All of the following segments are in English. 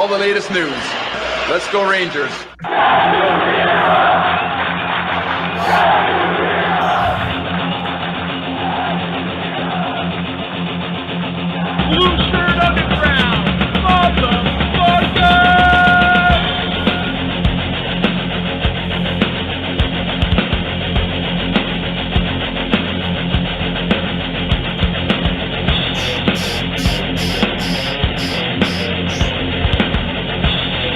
All the latest news. Let's go Rangers. Blueshirt Underground, motherfucker!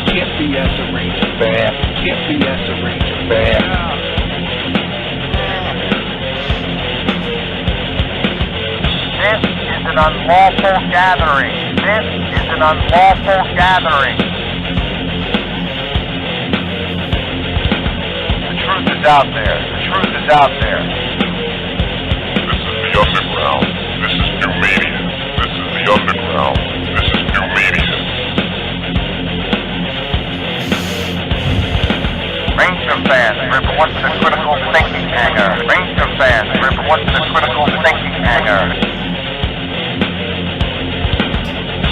Can't be as a Ranger fan. Can't be as a Ranger fan. This is an unlawful gathering. This is an unlawful gathering. The truth is out there. The truth is out there. This is the underground. This is new media. This is the underground. This is new media. Ranger fans, report to the critical thinking hangar. Ranger fans, report to the critical thinking hangar.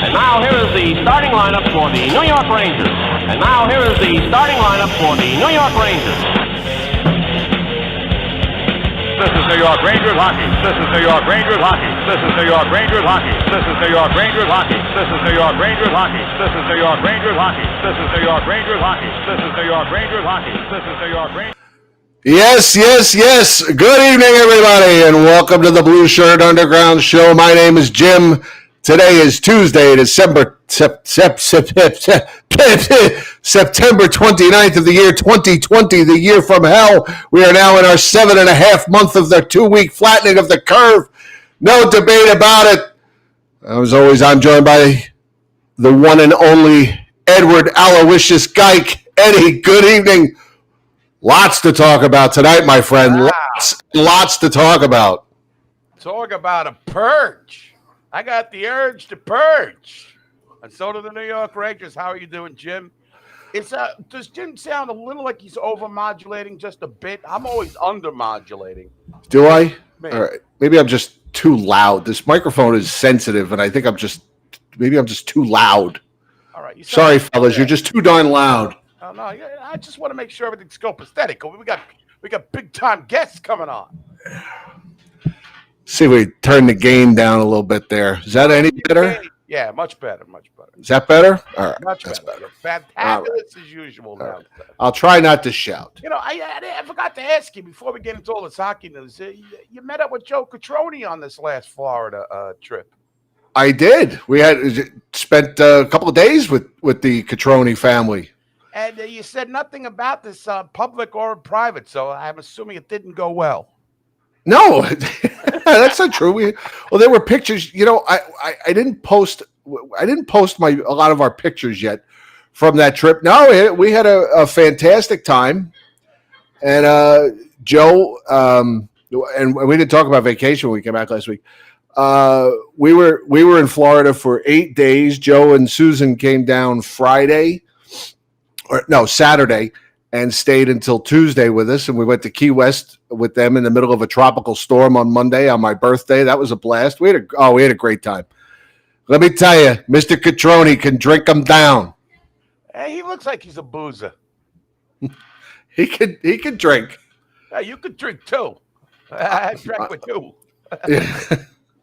And now here is the starting lineup for the New York Rangers. And now here is the starting lineup for the New York Rangers. This is New York Rangers hockey. This is New York Rangers hockey. This is New York Rangers hockey. This is New York Rangers hockey. This is New York Rangers hockey. This is New York Rangers hockey. This is New York Rangers hockey. This is New York Rangers hockey. This is New York Rangers. Yes. Good evening, everybody, and welcome to the Blueshirt Underground Show. My name is Jim. Today is Tuesday, September 29th of the year 2020, the year from hell. We are now in our 7.5 month of the 2-week flattening of the curve. No debate about it. As always, I'm joined by the one and only Edward Aloysius Geik. Eddie, good evening. Lots to talk about tonight, my friend. Lots to talk about. Talk about a purge. I got the urge to purge. And so do the New York Rangers. How are you doing, Jim? Does Jim sound a little like he's over-modulating just a bit? I'm always under-modulating. Do I? Maybe. All right. Maybe I'm just too loud. This microphone is sensitive, and I think I'm just too loud. All right. Sorry, fellas. You're just too darn loud. Oh, no. I just want to make sure everything's copacetic. We got big-time guests coming on. See if we turn the gain down a little bit there. Is that any better? Yeah, much better. Is that better? All right. Much better. Fantabulous as usual now. Right. I'll try not to shout. You know, I forgot to ask you before we get into all this hockey news. You met up with Joe Cotroni on this last Florida trip. I did. We had spent a couple of days with the Cotroni family. And you said nothing about this public or private, so I'm assuming it didn't go well. No, that's not true. There were pictures. You know, I didn't post a lot of our pictures yet from that trip. No, we had a fantastic time, and Joe and we didn't talk about vacation when we came back last week. We were in Florida for 8 days. Joe and Susan came down Saturday. And stayed until Tuesday with us, and we went to Key West with them in the middle of a tropical storm on Monday on my birthday. That was a blast. We had a great time. Let me tell you, Mr. Cotroni can drink them down. Hey, he looks like he's a boozer. He can drink. You could drink too. I drank with you.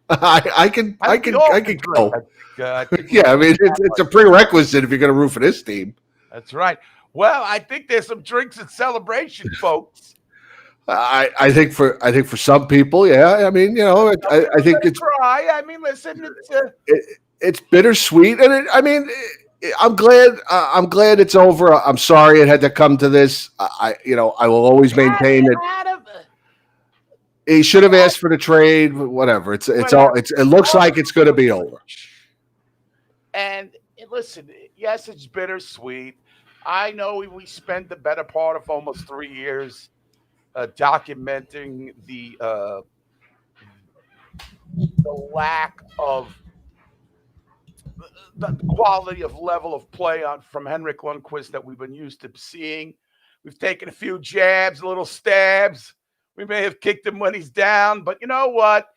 I can go. Yeah, I mean it's a prerequisite if you're going to root for this team. That's right. Well, I think there's some drinks and celebration, folks. I think for some people, yeah. I mean, you know, I think it's. Try. I mean, listen, it's bittersweet, and I'm glad it's over. I'm sorry it had to come to this. I will always maintain that he should have asked for the trade. Whatever. It looks like it's going to be over. And listen, yes, it's bittersweet. I know we spent the better part of almost 3 years documenting the lack of the quality of level of play from Henrik Lundqvist that we've been used to seeing. We've taken a few jabs, little stabs. We may have kicked him when he's down, but you know what?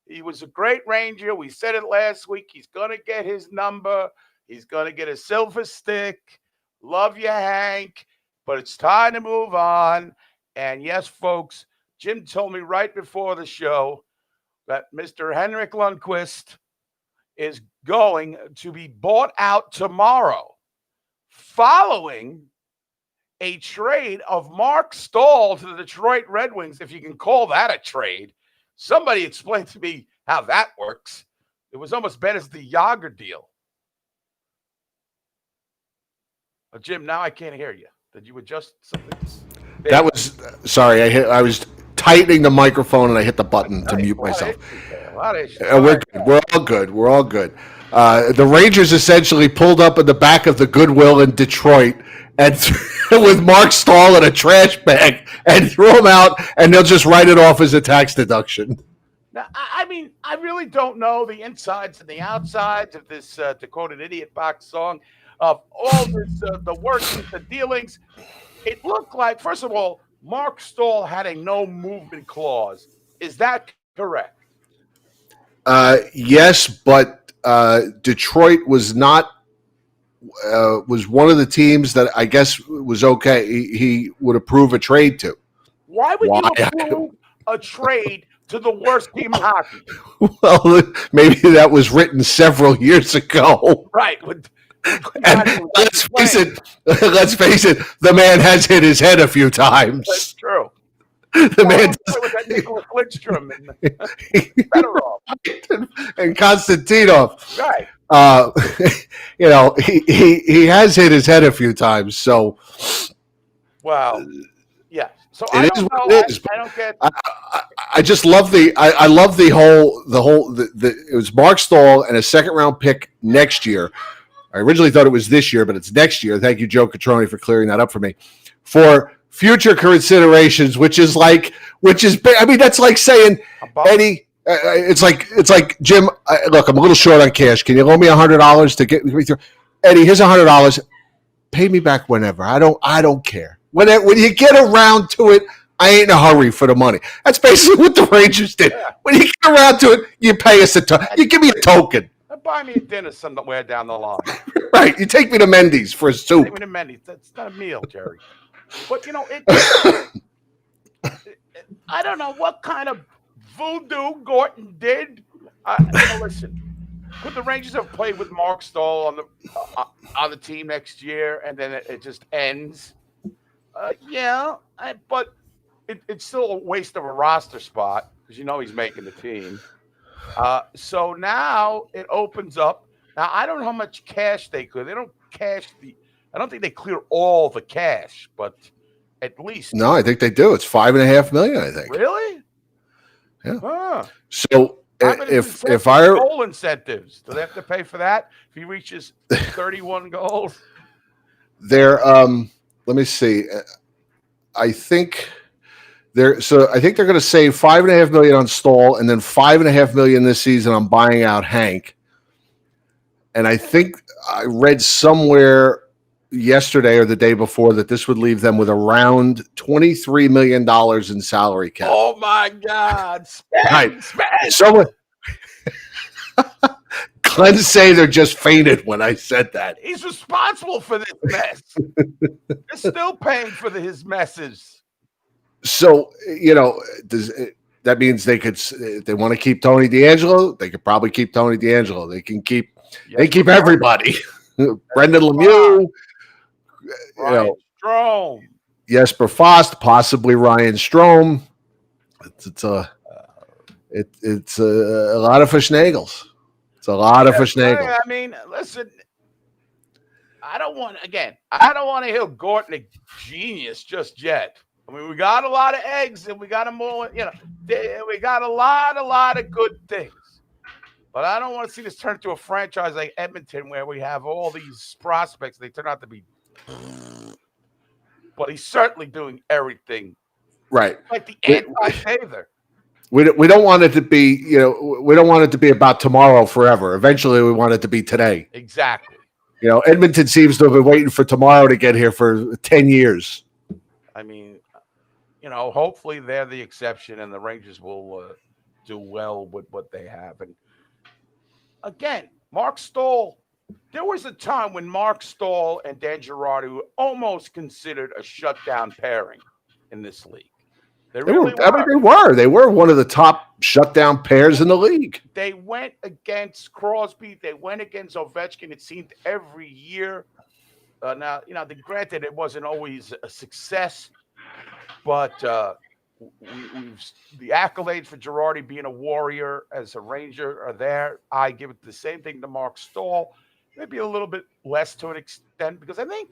He was a great Ranger. We said it last week. He's going to get his number. He's going to get a silver stick. Love you, Hank, but it's time to move on. And yes, folks, Jim told me right before the show that Mr. Henrik Lundqvist is going to be bought out tomorrow following a trade of Mark Staal to the Detroit Red Wings, if you can call that a trade. Somebody explain to me how that works. It was almost bad as the Yager deal. Jim, now I can't hear you. Did you adjust something? That was sorry. I was tightening the microphone and I hit the button to mute myself. We're good. We're all good. We're all good. The Rangers essentially pulled up in the back of the Goodwill in Detroit and with Mark Staal in a trash bag and threw him out, and they'll just write it off as a tax deduction. Now, I mean, I really don't know the insides and the outsides of this, to quote an Idiot Box song, of all this, the workings, the dealings. It looked like, first of all, Mark Staal had a no movement clause. Is that correct? Yes, but Detroit was not was one of the teams that I guess was okay. He would approve a trade to. Why would you approve a trade to the worst team in hockey? Well, maybe that was written several years ago. Right. And let's face it. The man has hit his head a few times. That's true. The man with that Nicholas Lidstrom and Fedorov and Konstantinov. Right. He has hit his head a few times. So, well, yeah. So it I is don't what know. it is. I don't get. I just love I love the whole it was Mark Staal and a second round pick next year. I originally thought it was this year, but it's next year. Thank you, Joe Catroni, for clearing that up for me. For future considerations, I mean, that's like saying, Eddie, it's like Jim. Look, I'm a little short on cash. Can you loan me $100 to get me through? Eddie, here's $100. Pay me back whenever. I don't care. When you get around to it, I ain't in a hurry for the money. That's basically what the Rangers did. When you get around to it, you pay us you give me a token. Buy me a dinner somewhere down the line. Right. You take me to Mendy's for a soup. Take me to Mendy's. That's not a meal, Jerry. But, I don't know what kind of voodoo Gorton did. Listen, could the Rangers have played with Mark Staal on the team next year and then it just ends? Yeah, but it's still a waste of a roster spot because he's making the team. So now it opens up. Now, I don't know how much cash they could. They don't I don't think they clear all the cash, but at least. No, I think they do. It's $5.5 million, I think. Really? Yeah. Huh. So if I goal incentives, do they have to pay for that if he reaches 31 goals? Let me see. I think they're going to save $5.5 million on Staal and then $5.5 million this season on buying out Hank. And I think I read somewhere yesterday or the day before that this would leave them with around $23 million in salary cap. Oh my God! Right. Someone. Glenn Sather just fainted when I said that. He's responsible for this mess. They're still paying for his messes. So, that means they could, if they want to keep Tony DeAngelo, they could probably keep Tony DeAngelo. They can keep, everybody. Brendan Lemieux, Ryan Strome. Jesper Fast, possibly Ryan Strome. It's a lot of fishnagels. It's a lot of fishnagels. I mean, listen, I don't want to hear Gorton a genius just yet. I mean, we got a lot of eggs and we got them all, we got a lot of good things. But I don't want to see this turn into a franchise like Edmonton where we have all these prospects. They turn out to be, but he's certainly doing everything. Right. Like the anti-Sather. We don't want it to be, we don't want it to be about tomorrow forever. Eventually, we want it to be today. Exactly. Edmonton seems to have been waiting for tomorrow to get here for 10 years. I mean, hopefully they're the exception and the Rangers will do well with what they have. And again, Mark Staal There was a time when Mark Staal and Dan Girardi were almost considered a shutdown pairing in this league. They really were. I mean, they were one of the top shutdown pairs in the league. They went against Crosby. They went against Ovechkin. It seemed every year. Now, granted, it wasn't always a success, but the accolades for Girardi being a Warrior as a Ranger are there. I give it the same thing to Mark Staal, maybe a little bit less to an extent, because I think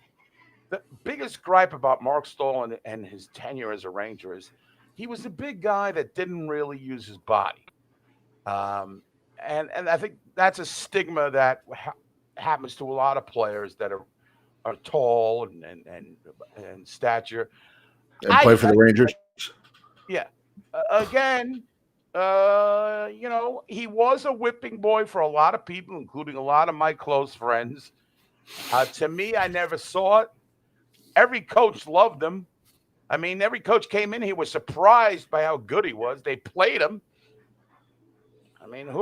the biggest gripe about Mark Staal and his tenure as a Ranger is he was a big guy that didn't really use his body. And I think that's a stigma that happens to a lot of players that are tall and stature. And play for the Rangers. Yeah. Again, he was a whipping boy for a lot of people, including a lot of my close friends. To me, I never saw it. Every coach loved him. I mean, every coach came in, he was surprised by how good he was. They played him. I mean,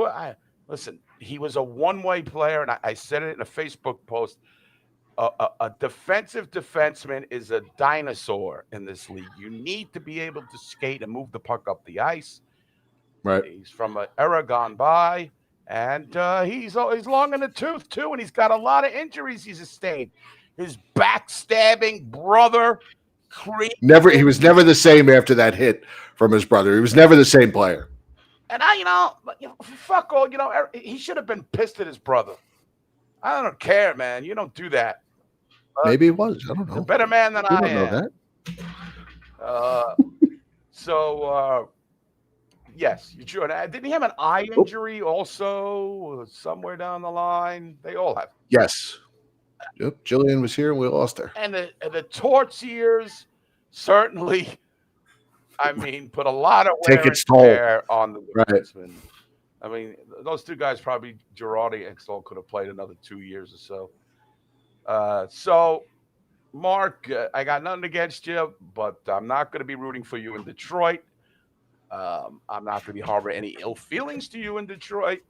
listen, he was a one-way player, and I said it in a Facebook post. A defensive defenseman is a dinosaur in this league. You need to be able to skate and move the puck up the ice. Right. He's from an era gone by, and he's long in the tooth, too, and he's got a lot of injuries he's sustained. His backstabbing brother, he was never the same after that hit from his brother. He was never the same player. And fuck all, he should have been pissed at his brother. I don't care, man. You don't do that. Maybe he was. I don't know. A better man than I am. Know that. Yes, you should. Didn't he have an eye injury also somewhere down the line? They all have. Yes. Yep. Gillian was here and we lost her. And the Tortsiers certainly, put a lot of wear on the defenseman. I mean, those two guys probably, Girardi and Staal, could have played another 2 years or so. So, Mark, I got nothing against you, but I'm not going to be rooting for you in Detroit. I'm not going to be harboring any ill feelings to you in Detroit,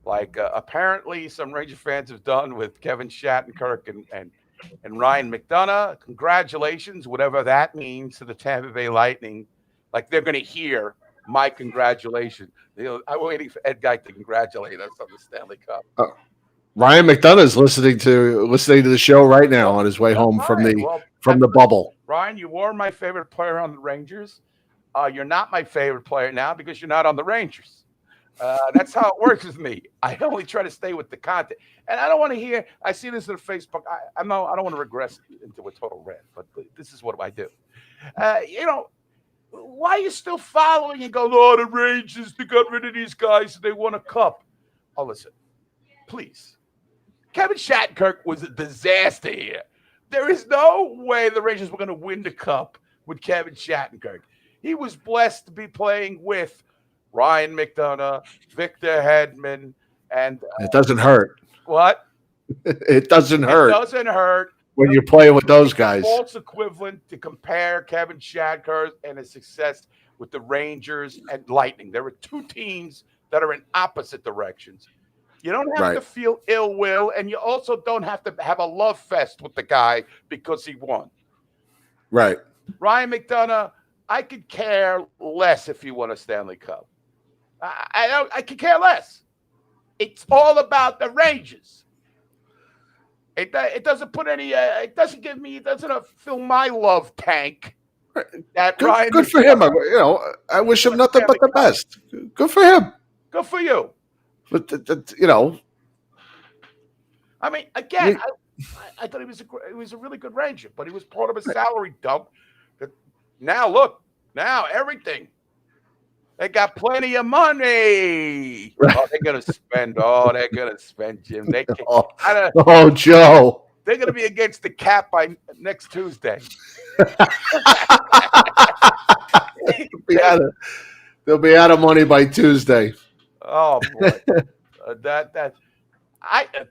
like apparently some Ranger fans have done with Kevin Shattenkirk and Ryan McDonough. Congratulations, whatever that means to the Tampa Bay Lightning. Like they're going to hear my congratulations. I'm waiting for Ed Geik to congratulate us on the Stanley Cup. Ryan McDonough is listening to the show right now on his way home from the bubble. Ryan, you were my favorite player on the Rangers. You're not my favorite player now because you're not on the Rangers. That's how it works with me. I only try to stay with the content, and I don't want to hear. I see this on Facebook. I don't want to regress into a total rant, but this is what I do. Why are you still following and go, oh, the Rangers, they got rid of these guys and they won a cup? Oh, listen, please. Kevin Shattenkirk was a disaster here. There is no way the Rangers were going to win the cup with Kevin Shattenkirk. He was blessed to be playing with Ryan McDonough, Victor Hedman, and it doesn't hurt. What? It doesn't hurt. It doesn't hurt. When you're playing with those guys. False equivalent to compare Kevin Shattenkirk and his success with the Rangers and Lightning. There are two teams that are in opposite directions. You don't have to feel ill will, and you also don't have to have a love fest with the guy because he won. Right. Ryan McDonough, I could care less if he won a Stanley Cup. I could care less. It's all about the Rangers. It doesn't put any. It doesn't give me. It doesn't fill my love tank. That good for him. I wish him nothing but the best. Good for him. Good for you. But I mean, again, I thought he was a really good Ranger, but he was part of a salary dump. Now everything. They got plenty of money. Oh, they're gonna spend. They're gonna spend, Jim. Joe. They're gonna be against the cap by next Tuesday. They'll be out of money by Tuesday. Oh boy,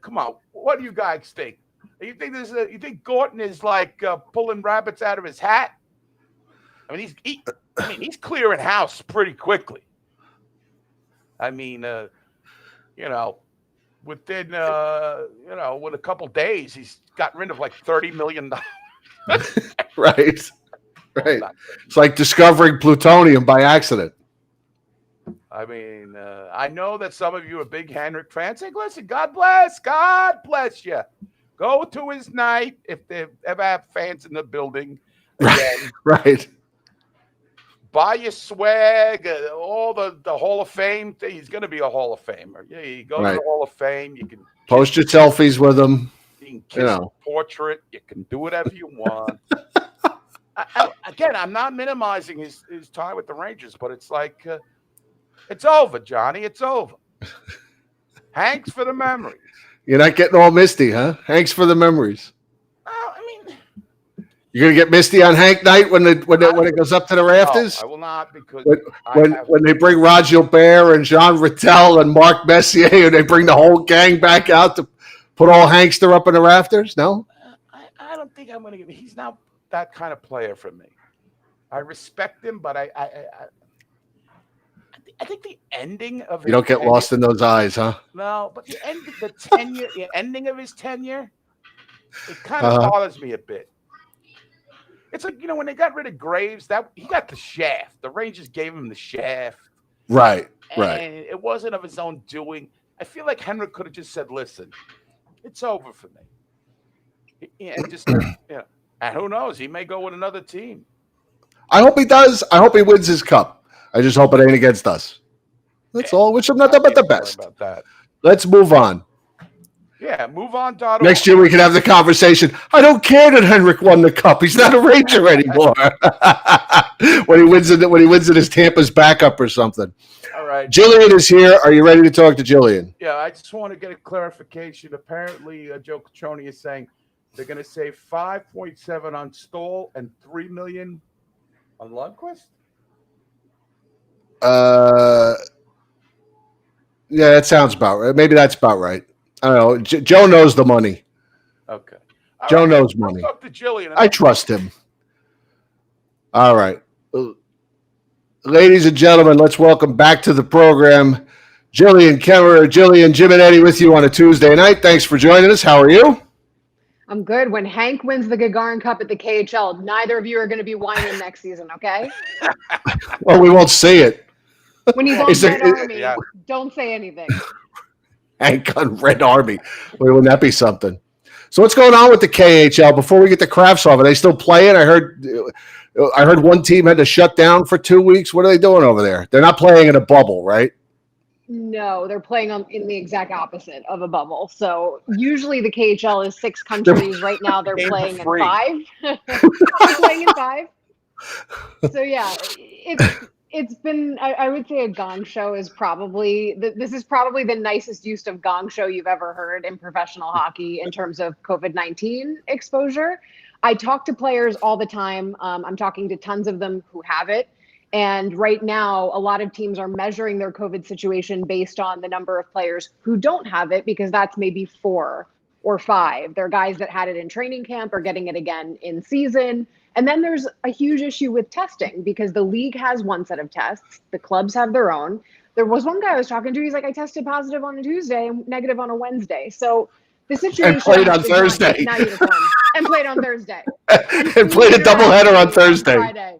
come on. What do you guys think? You think Gorton is like pulling rabbits out of his hat? I mean, he's clearing house pretty quickly. I mean, within with a couple days, he's gotten rid of like $30 million. Right. It's like discovering plutonium by accident. I mean, I know that some of you are big Henrik fans. Say, listen, God bless you. Go to his night if they ever have fans in the building. Again. Right. Buy your swag, all the Hall of Fame. He's going to be a Hall of Famer. Yeah, you go to the Hall of Fame. You can post your selfies with him. You can kiss a portrait. You can do whatever you want. Again, I'm not minimizing his time with the Rangers, but it's like it's over, Johnny. It's over. Thanks for the memories. You're not getting all misty, huh? Thanks for the memories. You're gonna get misty on Hank night when it goes up to the rafters. No, I will not, because when they bring Rod Gilbert and Jean Rattel and Marc Messier and they bring the whole gang back out to put all Hankster up in the rafters. No, I don't think I'm gonna give. He's not that kind of player for me. I respect him, but I think the ending of you don't get lost in those eyes, huh? No, but the ending of his tenure, it kind of bothers me a bit. It's like, when they got rid of Graves, that he got the shaft. The Rangers gave him the shaft. Right. And it wasn't of his own doing. I feel like Henrik could have just said, listen, it's over for me. And just, and who knows? He may go with another team. I hope he does. I hope he wins his cup. I just hope it ain't against us. That's all. Wish him nothing but the best. About that. Let's move on. Yeah, move on. Next year we can have the conversation. I don't care that Henrik won the cup. He's not a Ranger anymore. when he wins it as Tampa's backup or something. All right. Gillian is here. Are you ready to talk to Gillian? Yeah, I just want to get a clarification. Apparently, Joe Catroni is saying they're going to save 5.7 on Staal and $3 million on Lundqvist. Yeah, that sounds about right. Maybe that's about right. I don't know. Joe knows the money. Okay. Joe knows money. Talk to Gillian. I trust him. All right. Ladies and gentlemen, let's welcome back to the program Gillian Kemmerer. Gillian, Jim and Eddie with you on a Tuesday night. Thanks for joining us. How are you? I'm good. When Hank wins the Gagarin Cup at the KHL, neither of you are going to be whining next season, okay? Well, we won't see it. When he's on Red Army, don't say anything. Hank on Red Army. Wouldn't that be something? So what's going on with the KHL? Before we get to Kravtsov, are they still playing? I heard one team had to shut down for 2 weeks. What are they doing over there? They're not playing in a bubble, right? No, they're playing in the exact opposite of a bubble. So usually the KHL is 6 countries. Right now they're playing in 5. They're playing in 5. So yeah, it's been, I would say a gong show is probably, this is probably the nicest use of gong show you've ever heard in professional hockey in terms of COVID-19 exposure. I talk to players all the time. I'm talking to tons of them who have it. And right now, a lot of teams are measuring their COVID situation based on the number of players who don't have it, because that's maybe 4 or 5. There are guys that had it in training camp or getting it again in season. And then there's a huge issue with testing, because the league has one set of tests. The clubs have their own. There was one guy I was talking to. He's like, I tested positive on a Tuesday and negative on a Wednesday. So the situation. And played on Thursday. Not uniform. And played on Thursday. And played a doubleheader on Thursday. Friday.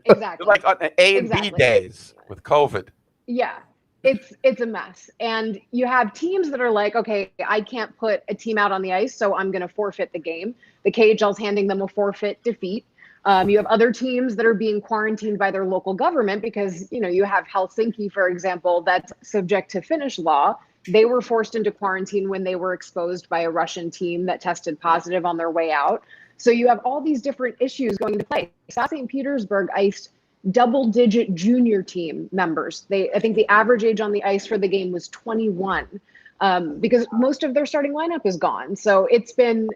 Exactly. Like on A and B days with COVID. Yeah. It's a mess. And you have teams that are like, okay, I can't put a team out on the ice, so I'm going to forfeit the game. The KHL's handing them a forfeit defeat. You have other teams that are being quarantined by their local government because, you have Helsinki, for example, that's subject to Finnish law. They were forced into quarantine when they were exposed by a Russian team that tested positive on their way out. So you have all these different issues going into play. South St. Petersburg iced double-digit junior team members. I think the average age on the ice for the game was 21, because most of their starting lineup is gone. So it's been,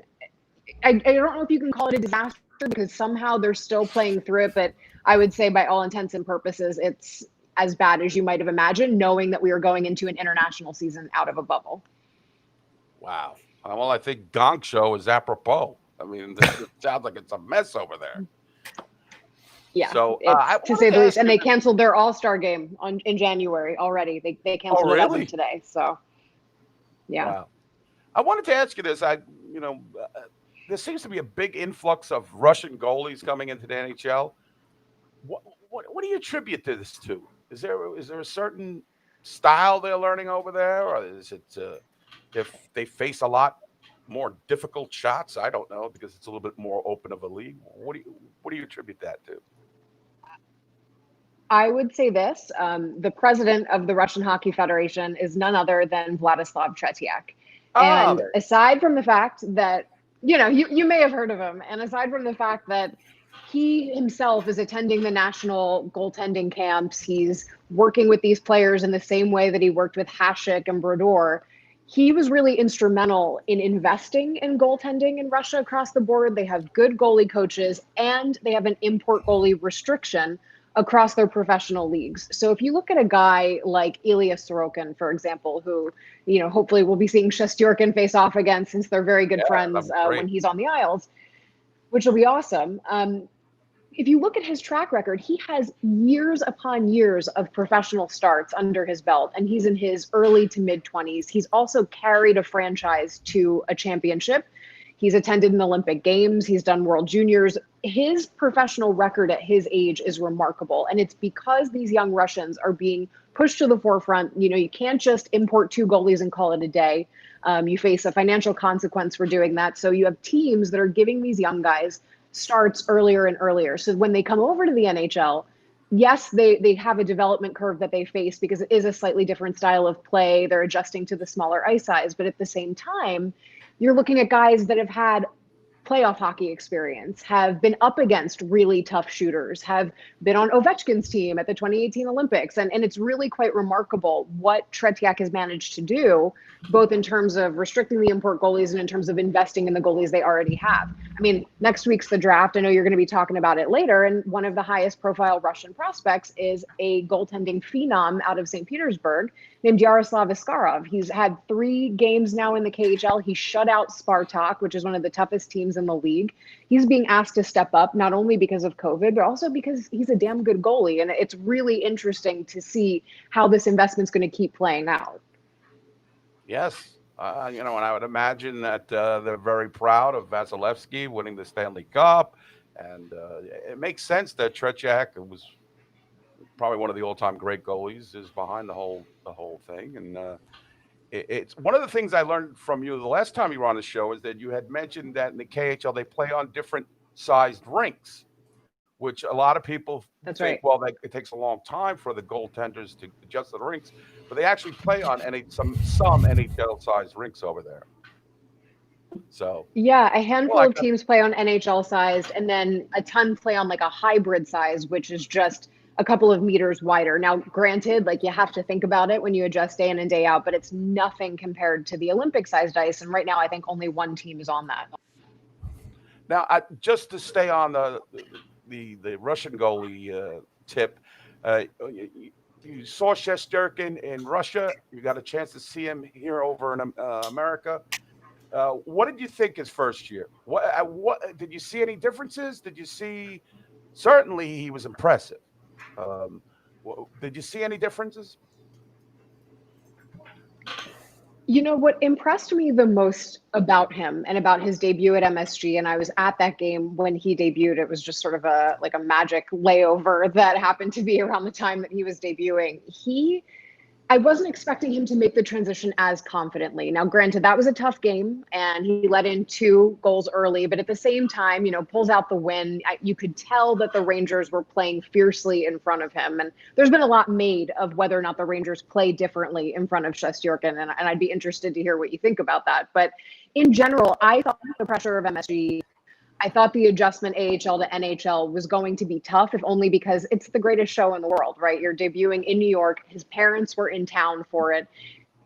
I don't know if you can call it a disaster, because somehow they're still playing through it, but I would say by all intents and purposes, it's as bad as you might have imagined, knowing that we are going into an international season out of a bubble. Wow. Well, I think Gong Show is apropos. I mean, it sounds like it's a mess over there. Yeah, so to say the least. And they canceled their All-Star game in January already. They canceled it really? today. So Yeah. Wow. I wanted to ask you this. There seems to be a big influx of Russian goalies coming into the NHL. What do you attribute this to? Is there a certain style they're learning over there, or is it if they face a lot more difficult shots? I don't know, because it's a little bit more open of a league. What do you attribute that to? I would say this: the president of the Russian Hockey Federation is none other than Vladislav Tretiak. And aside from the fact that you may have heard of him, and aside from the fact that he himself is attending the national goaltending camps, he's working with these players in the same way that he worked with Hasek and Brodeur. He was really instrumental in investing in goaltending in Russia across the board. They have good goalie coaches, and they have an import goalie restriction across their professional leagues. So if you look at a guy like Ilya Sorokin, for example, who, hopefully we'll be seeing Shesterkin face off again, since they're very good friends when he's on the Isles, which will be awesome. If you look at his track record, he has years upon years of professional starts under his belt, and he's in his early to mid 20s. He's also carried a franchise to a championship. He's attended an Olympic Games. He's done World Juniors. His professional record at his age is remarkable. And it's because these young Russians are being pushed to the forefront. You can't just import 2 goalies and call it a day. You face a financial consequence for doing that. So you have teams that are giving these young guys starts earlier and earlier. So when they come over to the NHL, yes, they have a development curve that they face because it is a slightly different style of play. They're adjusting to the smaller ice size. But at the same time, you're looking at guys that have had playoff hockey experience, have been up against really tough shooters, have been on Ovechkin's team at the 2018 Olympics. And it's really quite remarkable what Tretiak has managed to do, both in terms of restricting the import goalies and in terms of investing in the goalies they already have. I mean, next week's the draft. I know you're going to be talking about it later. And one of the highest profile Russian prospects is a goaltending phenom out of St. Petersburg named Yaroslav Askarov. He's had 3 games now in the KHL. He shut out Spartak, which is one of the toughest teams in the league. He's being asked to step up, not only because of COVID, but also because he's a damn good goalie. And it's really interesting to see how this investment's going to keep playing out. Yes. And I would imagine that they're very proud of Vasilevsky winning the Stanley Cup. And it makes sense that Tretiak was probably one of the all-time great goalies, is behind the whole thing. And it's one of the things I learned from you the last time you were on the show is that you had mentioned that in the KHL they play on different sized rinks, which a lot of people think, right. Well, it takes a long time for the goaltenders to adjust to the rinks, but they actually play on some NHL sized rinks over there. So yeah, a handful of teams play on NHL sized, and then a ton play on like a hybrid size, which is just a couple of meters wider. Now, granted, like you have to think about it when you adjust day in and day out, but it's nothing compared to the Olympic sized ice. And right now, I think only one team is on that. Now, just to stay on the Russian goalie tip, you saw Shesterkin in Russia. You got a chance to see him here over in America. What did you think his first year? What did you see any differences? Did you see? Certainly, he was impressive. Did you see any differences? What impressed me the most about him and about his debut at MSG, and I was at that game when he debuted. It was just sort of a magic layover that happened to be around the time that he was debuting. I wasn't expecting him to make the transition as confidently. Now, granted, that was a tough game, and he let in 2 goals early, but at the same time, pulls out the win. You could tell that the Rangers were playing fiercely in front of him, and there's been a lot made of whether or not the Rangers play differently in front of Shesterkin, and I'd be interested to hear what you think about that. But in general, I thought the pressure of MSG, I thought the adjustment AHL to NHL was going to be tough, if only because it's the greatest show in the world, right? You're debuting in New York. His parents were in town for it.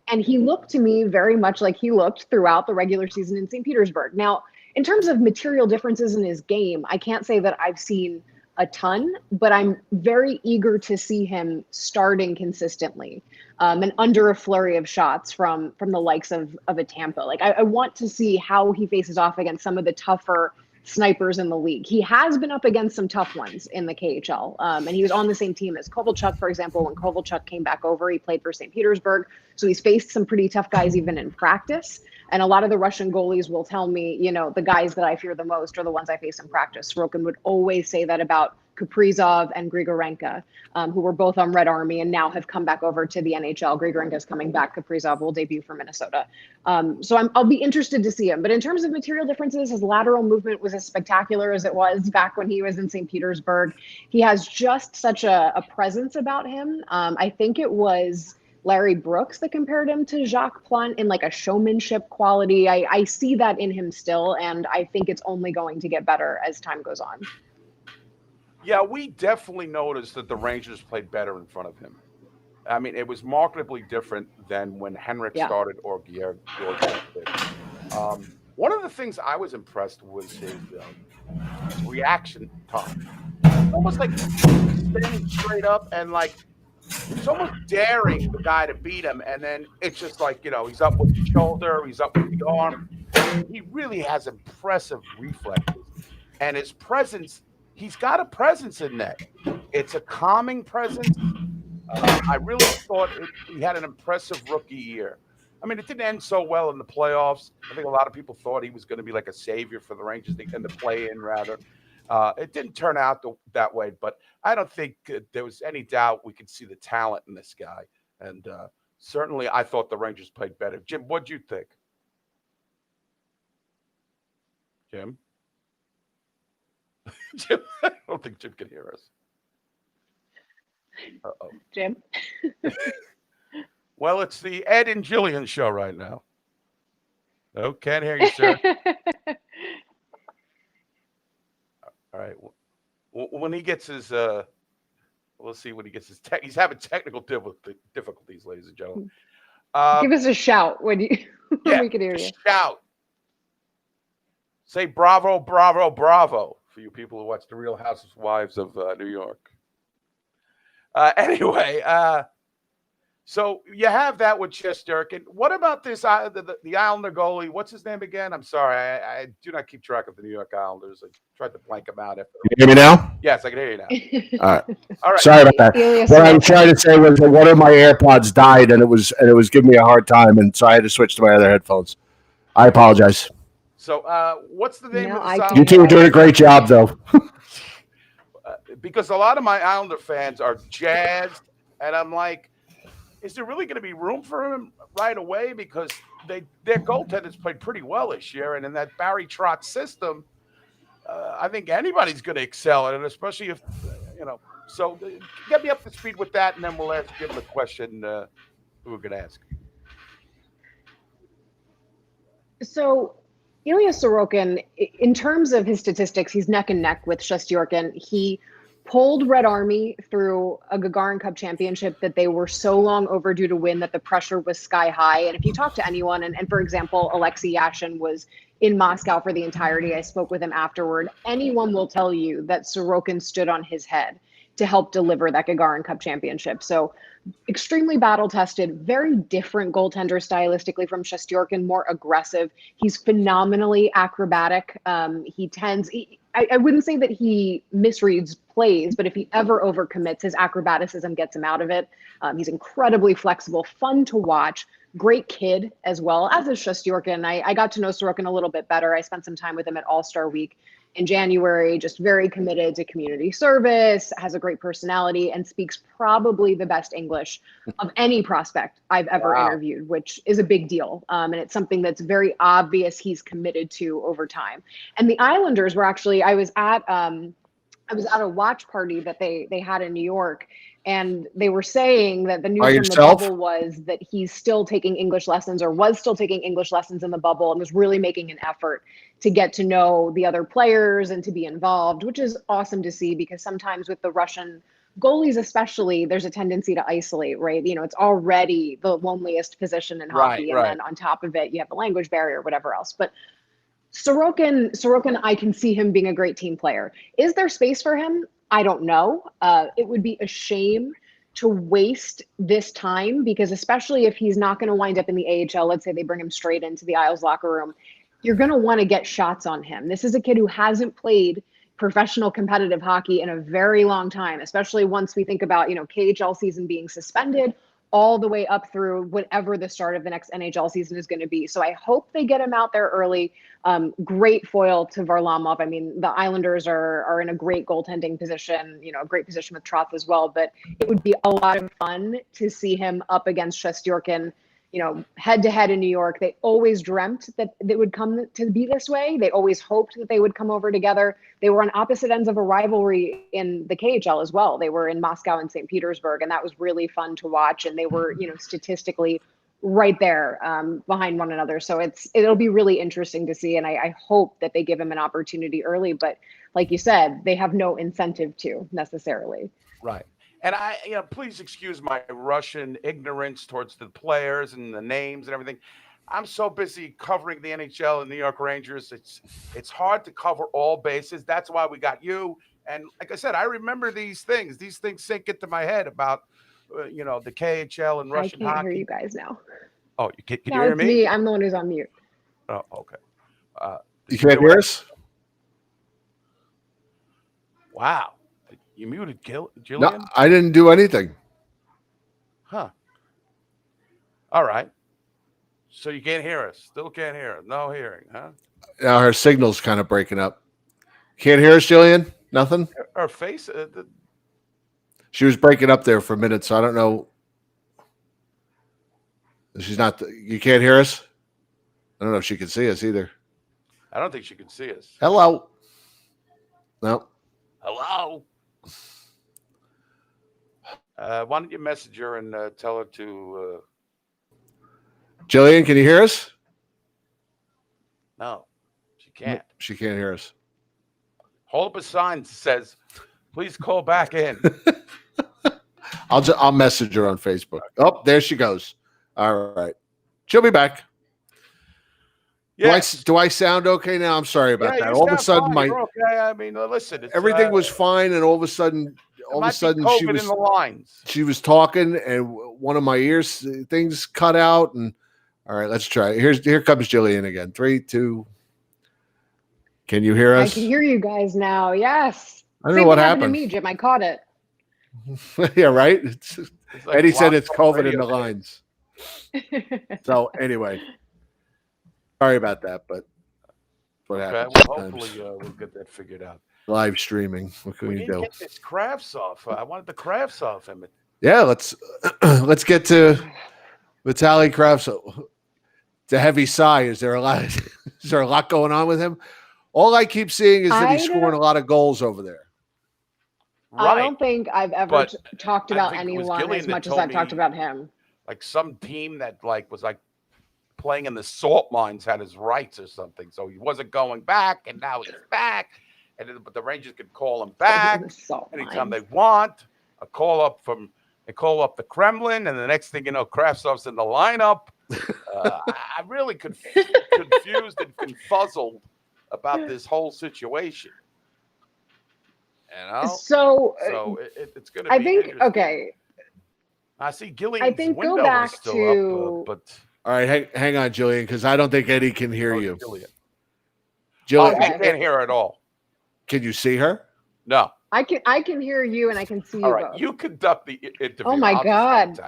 And he looked to me very much like he looked throughout the regular season in St. Petersburg. Now, in terms of material differences in his game, I can't say that I've seen a ton, but I'm very eager to see him starting consistently and under a flurry of shots from the likes of a Tampa. Like I want to see how he faces off against some of the tougher snipers in the league. He has been up against some tough ones in the KHL, and he was on the same team as Kovalchuk, for example. When Kovalchuk came back over, he played for St. Petersburg, so he's faced some pretty tough guys even in practice. And a lot of the Russian goalies will tell me, the guys that I fear the most are the ones I face in practice. Sorokin would always say that about Kaprizov and Grigorenko, who were both on Red Army and now have come back over to the NHL. Grigorenko is coming back. Kaprizov will debut for Minnesota. So I'll be interested to see him. But in terms of material differences, his lateral movement was as spectacular as it was back when he was in St. Petersburg. He has just such a presence about him. I think it was Larry Brooks that compared him to Jacques Plante in like a showmanship quality. I see that in him still, and I think it's only going to get better as time goes on. Yeah, we definitely noticed that the Rangers played better in front of him. I mean, it was markedly different than when Henrik started or Georg did. One of the things I was impressed was his reaction time. Almost like standing straight up and like he's almost daring the guy to beat him, and then it's just like, he's up with the shoulder, he's up with the arm. He really has impressive reflexes, and his presence. He's got a presence in net. It's a calming presence. I really thought he had an impressive rookie year. I mean, it didn't end so well in the playoffs. I think a lot of people thought he was going to be like a savior for the Rangers in the play-in, rather. It didn't turn out that way, but I don't think there was any doubt we could see the talent in this guy. And certainly I thought the Rangers played better. Jim, what'd you think? Jim? Jim, I don't think Jim can hear us. Uh-oh. Jim? Well, it's the Ed and Gillian show right now. Oh, can't hear you, sir. All right. When he gets his, we'll see when he gets his he's having technical difficulties, ladies and gentlemen. Give us a shout when we can hear you. Shout. Say bravo, bravo, bravo for you people who watch The Real Housewives of New York. Anyway, so you have that with Shesterkin. What about this, the Islander goalie? What's his name again? I'm sorry. I do not keep track of the New York Islanders. I tried to blank them out. Can you hear me now? Yes, I can hear you now. All right. Sorry about that. What I was trying to say was that one of my AirPods died, and it was giving me a hard time, and so I had to switch to my other headphones. I apologize. So what's the name of the song? You two are doing a great job, though. Because a lot of my Islander fans are jazzed, and I'm like, is there really going to be room for him right away? Because their goaltenders played pretty well this year, and in that Barry Trotz system, I think anybody's going to excel at it, especially if, So get me up to speed with that, and then we'll give him a question we're going to ask. So Ilya Sorokin, in terms of his statistics, he's neck and neck with Shesterkin. He pulled Red Army through a Gagarin Cup championship that they were so long overdue to win that the pressure was sky high. And if you talk to anyone, and for example, Alexei Yashin was in Moscow for the entirety, I spoke with him afterward, anyone will tell you that Sorokin stood on his head to help deliver that Gagarin Cup championship. So extremely battle-tested, very different goaltender stylistically from Shesterkin, more aggressive. He's phenomenally acrobatic. I wouldn't say that he misreads plays, but if he ever overcommits, his acrobaticism gets him out of it. He's incredibly flexible, fun to watch, great kid as well, as is Shesterkin. I got to know Sorokin a little bit better. I spent some time with him at All-Star Week in January, just very committed to community service, has a great personality, and speaks probably the best English of any prospect I've ever interviewed, which is a big deal. And it's something that's very obvious he's committed to over time. And the Islanders were actually, I was at a watch party that they had in New York, and they were saying that the news from the bubble was that he's still taking English lessons, or was still taking English lessons in the bubble, and was really making an effort to get to know the other players and to be involved, which is awesome to see, because sometimes with the Russian goalies especially, there's a tendency to isolate, right? It's already the loneliest position in hockey, and then on top of it, you have the language barrier, whatever else. But Sorokin, I can see him being a great team player. Is there space for him? I don't know. It would be a shame to waste this time, because especially if he's not going to wind up in the AHL, let's say they bring him straight into the Isles locker room, you're going to want to get shots on him. This is a kid who hasn't played professional competitive hockey in a very long time, especially once we think about, KHL season being suspended all the way up through whatever the start of the next NHL season is going to be. So I hope they get him out there early. Great foil to Varlamov. I mean, the Islanders are in a great goaltending position, a great position with Trotz as well, but it would be a lot of fun to see him up against Shesterkin, head to head in New York. They always dreamt that they would come to be this way. They always hoped that they would come over together. They were on opposite ends of a rivalry in the KHL as well. They were in Moscow and St. Petersburg, and that was really fun to watch. And they were, statistically right there behind one another. So it'll be really interesting to see. And I hope that they give him an opportunity early. But like you said, they have no incentive to necessarily. Right. And please excuse my Russian ignorance towards the players and the names and everything. I'm so busy covering the NHL and New York Rangers. It's hard to cover all bases. That's why we got you. And like I said, I remember these things. These things sink into my head about, the KHL and Russian hockey. I can't hear you guys now. Oh, can you no, hear it's me? I'm the one who's on mute. Oh, okay. You can't hear us? Wow. You muted Gillian? No, I didn't do anything. Huh. All right. So you can't hear us. Still can't hear us. No hearing, huh? Now her signal's kind of breaking up. Can't hear us, Gillian? Nothing? Her face? She was breaking up there for a minute, so I don't know. She's not. You can't hear us? I don't know if she can see us either. I don't think she can see us. Hello? No. Hello? Why don't you message her and tell her to... Gillian, can you hear us? No, she can't. She can't hear us. Hold up a sign that says, please call back in. I'll message her on Facebook. Oh, there she goes. All right. She'll be back. Yes. Do I sound okay now? I'm sorry about that. All of a sudden, okay. I mean, listen. Everything was fine, and all of a sudden, she was in the lines. She was talking, and one of my ears things cut out. And all right, let's try. Here comes Gillian again. 3, 2. Can you hear us? I can hear you guys now. Yes. I don't know what happened to me, Jim. I caught it. Yeah, right. Like Eddie said it's COVID in the lines. So anyway, sorry about that, but what happened? Well, hopefully we'll get that figured out. Live streaming. What can we do? Get this Kravtsov. I wanted the Kravtsov him. Yeah, let's get to Vitaly Kravtsov. It's a heavy sigh. Is there a lot going on with him? All I keep seeing is that he's scoring a lot of goals over there. Right. I don't think I've ever talked about anyone as much as I've talked about him. Like some team that was playing in the salt mines had his rights or something, so he wasn't going back, and now he's back. But the Rangers could call him back anytime they want. They call up the Kremlin, and the next thing you know, Kravtsov's in the lineup. I really confused and confuzzled about this whole situation. So it's going to be. I think okay. I see Gillian's I think window go back is still to. up, but all right, hang on, Gillian, because I don't think Eddie can hear you. Gillian, I can't hear her at all. Can you see her? No. I can hear you, and I can see you. All right, both. you conduct the interview. Oh my God.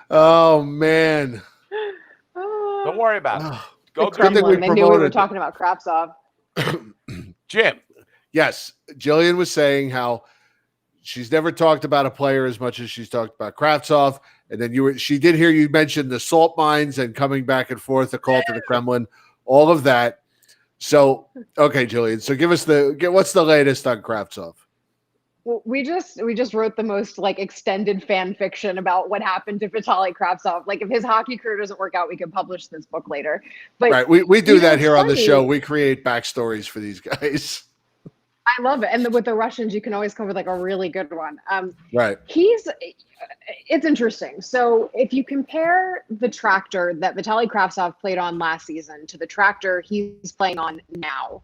Oh man. Don't worry about it. Go Good thing we I knew we were talking about Kravtsov. Jim. Yes, Gillian was saying how she's never talked about a player as much as she's talked about Kravtsov, and then she did hear you mention the salt mines and coming back and forth, the call to the Kremlin, all of that. So, okay, Gillian. So give us what's the latest on Kravtsov? Well, we just wrote the most extended fan fiction about what happened to Vitaly Kravtsov. Like if his hockey career doesn't work out, we could publish this book later. But right, we do that here on the show. We create backstories for these guys. I love it, and with the Russians, you can always come with a really good one. Right. It's interesting. So if you compare the tractor that Vitaly Kravtsov played on last season to the tractor he's playing on now,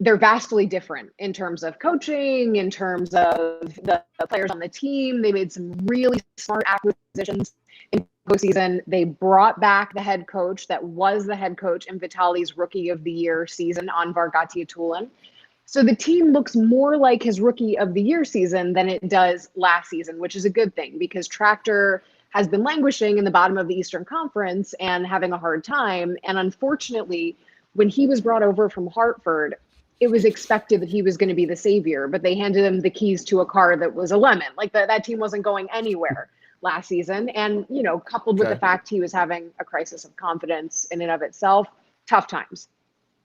they're vastly different in terms of coaching, in terms of the players on the team. They made some really smart acquisitions in postseason. They brought back the head coach that was the head coach in Vitaly's Rookie of the Year season, Anvar Gatiatulin. So the team looks more like his Rookie of the Year season than it does last season, which is a good thing because Tractor has been languishing in the bottom of the Eastern Conference and having a hard time. And unfortunately, when he was brought over from Hartford, it was expected that he was going to be the savior, but they handed him the keys to a car that was a lemon. Like that team wasn't going anywhere last season. And, coupled with the fact he was having a crisis of confidence in and of itself, tough times.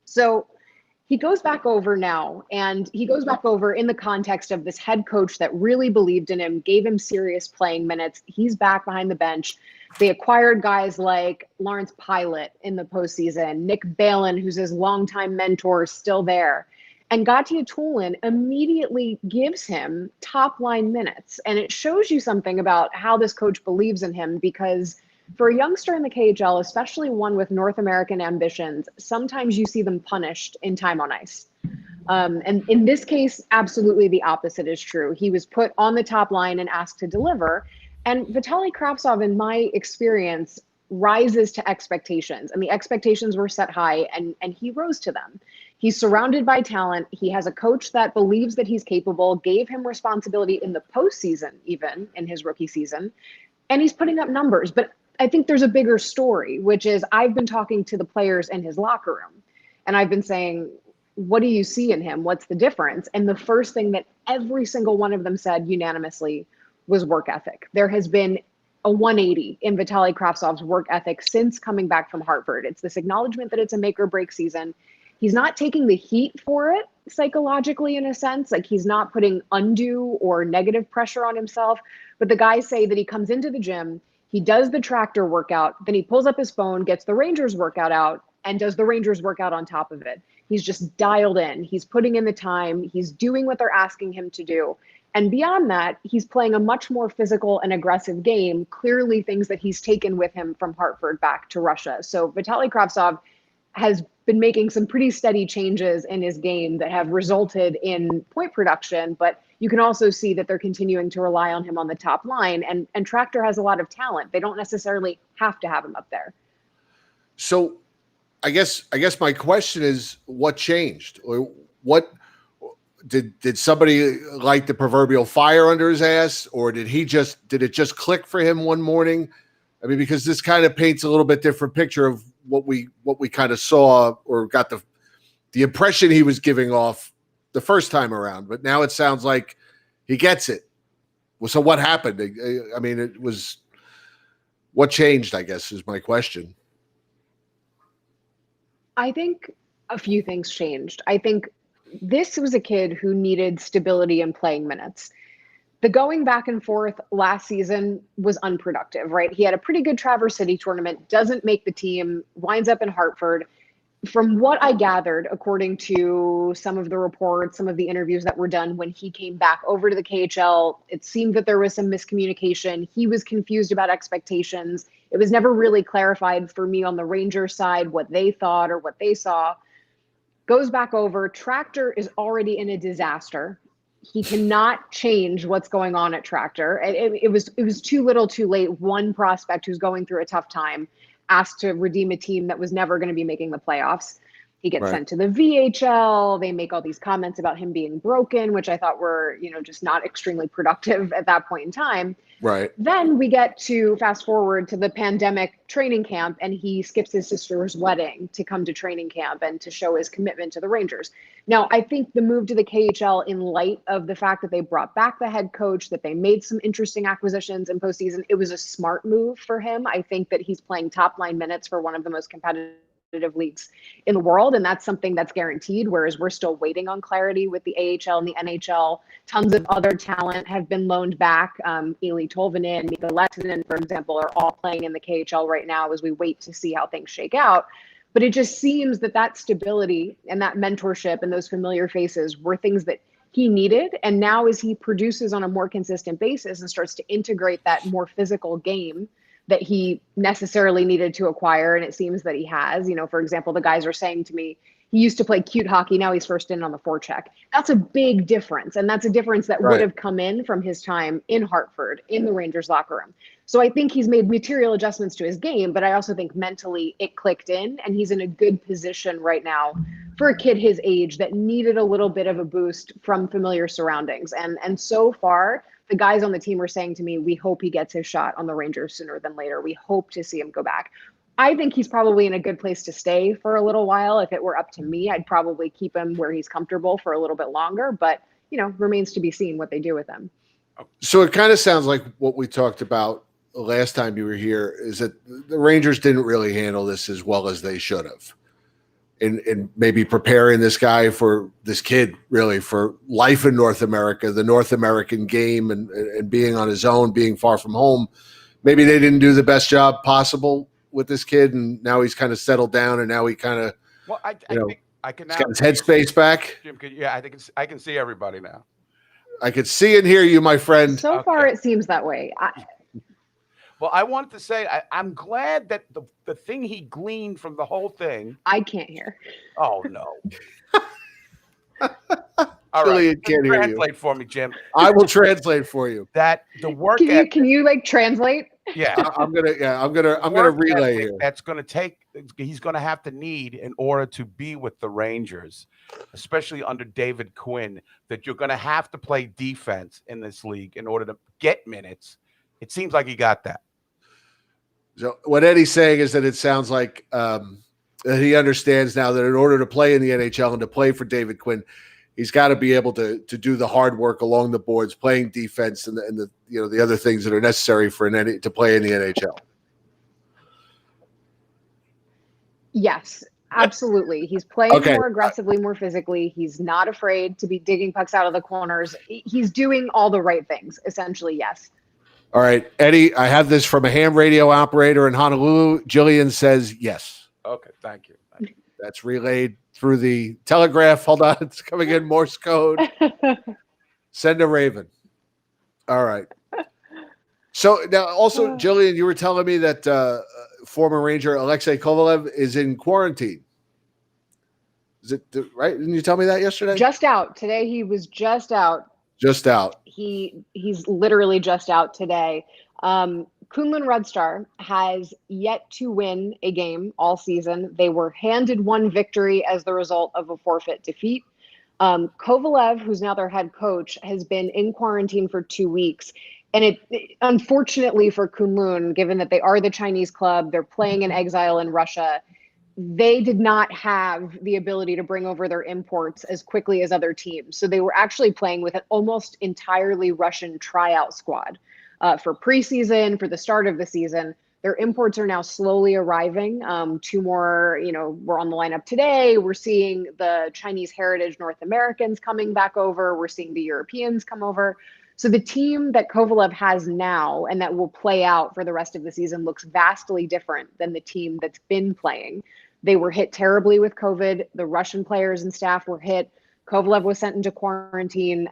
So he goes back over now, and he goes back over in the context of this head coach that really believed in him, gave him serious playing minutes. He's back behind the bench. They acquired guys like Lawrence Pilot in the postseason, Nick Balin, who's his longtime mentor, still there. And Gatiatulin immediately gives him top line minutes. And it shows you something about how this coach believes in him, because for a youngster in the KHL, especially one with North American ambitions, sometimes you see them punished in time on ice. And in this case, absolutely the opposite is true. He was put on the top line and asked to deliver. And Vitaly Kravtsov, in my experience, rises to expectations. And the expectations were set high, and he rose to them. He's surrounded by talent. He has a coach that believes that he's capable, gave him responsibility in the postseason, even in his rookie season. And he's putting up numbers. But I think there's a bigger story, which is I've been talking to the players in his locker room, and I've been saying, what do you see in him? What's the difference? And the first thing that every single one of them said unanimously was work ethic. There has been a 180 in Vitaly Kravtsov's work ethic since coming back from Hartford. It's this acknowledgement that it's a make or break season. He's not taking the heat for it psychologically, in a sense. Like, he's not putting undue or negative pressure on himself. But the guys say that he comes into the gym, he does the Tractor workout, then he pulls up his phone, gets the Rangers workout out, and does the Rangers workout on top of it. He's just dialed in. He's putting in the time. He's doing what they're asking him to do. And beyond that, he's playing a much more physical and aggressive game, clearly things that he's taken with him from Hartford back to Russia. So Vitaly Kravtsov has been making some pretty steady changes in his game that have resulted in point production, but you can also see that they're continuing to rely on him on the top line, and Tractor has a lot of talent. They don't necessarily have to have him up there. So I guess my question is, what changed? Or what did somebody light the proverbial fire under his ass, or did it just click for him one morning? I mean, because this kind of paints a little bit different picture of what we kind of saw, or got the impression he was giving off the first time around. But now it sounds like he gets it. Well, so what happened? I mean, what changed, I guess, is my question. I think a few things changed. I think this was a kid who needed stability in playing minutes. The going back and forth last season was unproductive, right? He had a pretty good Traverse City tournament, doesn't make the team, winds up in Hartford. From what I gathered, according to some of the reports, some of the interviews that were done when he came back over to the KHL, it seemed that there was some miscommunication. He was confused about expectations. It was never really clarified for me on the Rangers side what they thought or what they saw. Goes back over. Tractor is already in a disaster. He cannot change what's going on at Tractor. It was too little too late. One prospect who's going through a tough time asked to redeem a team that was never going to be making the playoffs. He gets sent to the VHL. They make all these comments about him being broken, which I thought were, just not extremely productive at that point in time. Right. Then we get to fast forward to the pandemic training camp, and he skips his sister's wedding to come to training camp and to show his commitment to the Rangers. Now, I think the move to the KHL, in light of the fact that they brought back the head coach, that they made some interesting acquisitions in postseason, it was a smart move for him. I think that he's playing top line minutes for one of the most competitive leagues in the world, and that's something that's guaranteed, whereas we're still waiting on clarity with the AHL and the NHL. Tons of other talent have been loaned back. Eli Tolvanen, Mika Lehtinen, for example, are all playing in the KHL right now as we wait to see how things shake out. But it just seems that stability and that mentorship and those familiar faces were things that he needed. And now as he produces on a more consistent basis and starts to integrate that more physical game that he necessarily needed to acquire, and it seems that he has. For example, the guys are saying to me, he used to play cute hockey. Now he's first in on the forecheck. That's a big difference. And that's a difference that would have come in from his time in Hartford, in the Rangers locker room. So I think he's made material adjustments to his game, but I also think mentally it clicked in, and he's in a good position right now for a kid his age that needed a little bit of a boost from familiar surroundings. And so far, the guys on the team are saying to me, we hope he gets his shot on the Rangers sooner than later. We hope to see him go back. I think he's probably in a good place to stay for a little while. If it were up to me, I'd probably keep him where he's comfortable for a little bit longer, but remains to be seen what they do with him. So it kind of sounds like what we talked about the last time you were here, is that the Rangers didn't really handle this as well as they should have. In maybe preparing this kid really for life in North America, the North American game, and being on his own, being far from home. Maybe they didn't do the best job possible with this kid, and now he's kind of settled down, and now he kind of, I think I can now got his headspace back. Jim, I think I can see everybody now. I could see and hear you, my friend. So far, it seems that way. Well, I wanted to say I'm glad that the thing he gleaned from the whole thing. I can't hear. Oh no! Gillian All right, can't hear you. Translate for me, Jim. I will translate for you. That the work. Can you like translate? Yeah, I'm gonna relay here. That's gonna take. He's gonna have to need in order to be with the Rangers, especially under David Quinn. That you're gonna have to play defense in this league in order to get minutes. It seems like he got that. So what Eddie's saying is that it sounds like that he understands now that in order to play in the NHL and to play for David Quinn, he's got to be able to do the hard work along the boards, playing defense and the other things that are necessary for to play in the NHL. Yes, absolutely. He's playing more aggressively, more physically. He's not afraid to be digging pucks out of the corners. He's doing all the right things, essentially, yes. All right, Eddie, I have this from a ham radio operator in Honolulu. Gillian says yes. Okay, thank you. That's relayed through the telegraph. Hold on, it's coming in Morse code. Send a raven. All right. So now also, Gillian, you were telling me that former Ranger Alexei Kovalev is in quarantine. Is it right? Didn't you tell me that yesterday? Just out. Today he was just out. Just out. He's literally just out today. Kunlun Red Star has yet to win a game all season. They were handed one victory as the result of a forfeit defeat. Kovalev, who's now their head coach, has been in quarantine for 2 weeks. And it unfortunately for Kunlun, given that they are the Chinese club, they're playing in exile in Russia, they did not have the ability to bring over their imports as quickly as other teams. So they were actually playing with an almost entirely Russian tryout squad for preseason, for the start of the season. Their imports are now slowly arriving. 2 more, were on the lineup today. We're seeing the Chinese heritage North Americans coming back over. We're seeing the Europeans come over. So the team that Kovalev has now and that will play out for the rest of the season looks vastly different than the team that's been playing. They were hit terribly with COVID. The Russian players and staff were hit. Kovalev was sent into quarantine.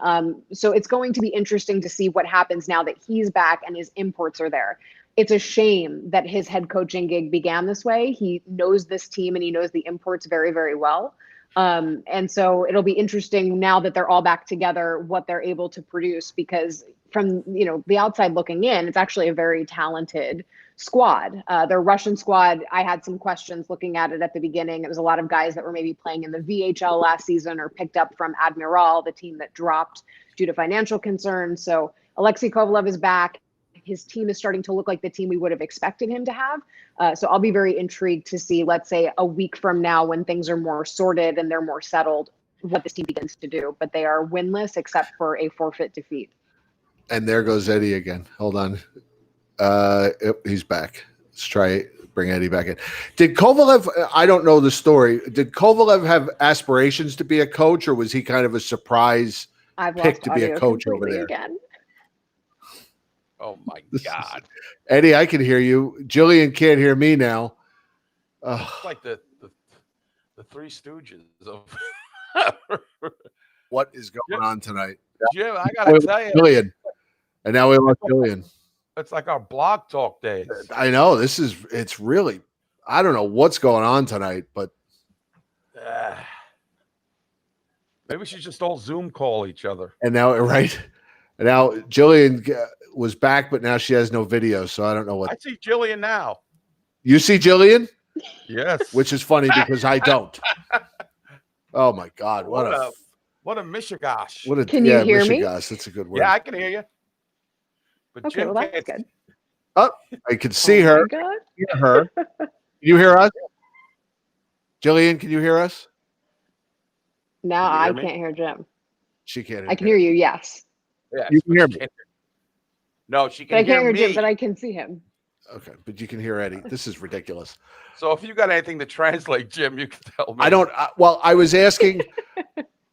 So it's going to be interesting to see what happens now that he's back and his imports are there. It's a shame that his head coaching gig began this way. He knows this team and he knows the imports very, very well. And so it'll be interesting now that they're all back together, what they're able to produce, because from, the outside looking in, it's actually a very talented squad. Their Russian squad, I had some questions looking at it at the beginning. It was a lot of guys that were maybe playing in the VHL last season or picked up from Admiral, the team that dropped due to financial concerns. So Alexei Kovalev is back. His team is starting to look like the team we would have expected him to have. So I'll be very intrigued to see, let's say, a week from now when things are more sorted and they're more settled, what this team begins to do. But they are winless except for a forfeit defeat. And there goes Eddie again. Hold on. He's back. Let's try bring Eddie back in. Did Kovalev, I don't know the story, did Kovalev have aspirations to be a coach, or was he kind of a surprise pick to be a coach over there? Again. Oh my God, Eddie, I can hear you. Gillian can't hear me now. It's like the Three Stooges of what is going on tonight? Jim, I gotta tell you, Gillian, and now we lost Gillian. It's like our blog talk days. I know it's really, I don't know what's going on tonight, but Maybe we should just all Zoom call each other. And now, right? And now Gillian was back, but now she has no video, so I don't know what. I see Gillian now. You see Gillian? Yes. Which is funny because I don't. Oh my God! What a mishigosh. What a Can you hear me? Mishigosh, that's a good word. Yeah, I can hear you. But Okay, Jim well, that's can't. good. Oh, I can see Oh my her. God. Hear her. Can you hear us? Gillian, can you hear us? Now Can you hear I me? can't hear Jim. She can't hear I can hear you, yes. Yes, You can but hear she me. can't No, she But can I can't hear me. Jim, but I can see him. Okay, but you can hear Eddie. This is ridiculous. So if you got anything to translate, Jim, you can tell me. I don't. Well, I was asking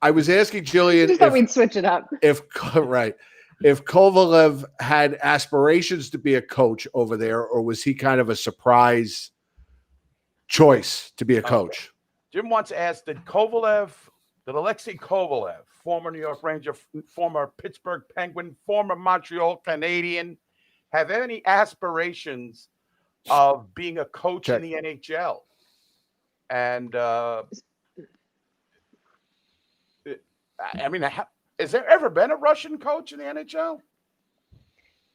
Gillian Just thought we'd switch it up. if Kovalev had aspirations to be a coach over there, or was he kind of a surprise choice to be a coach? Jim once asked, did Alexei Kovalev, former New York Ranger, former Pittsburgh Penguin, former Montreal Canadian, have any aspirations of being a coach in the NHL? And I mean, has there ever been a Russian coach in the NHL?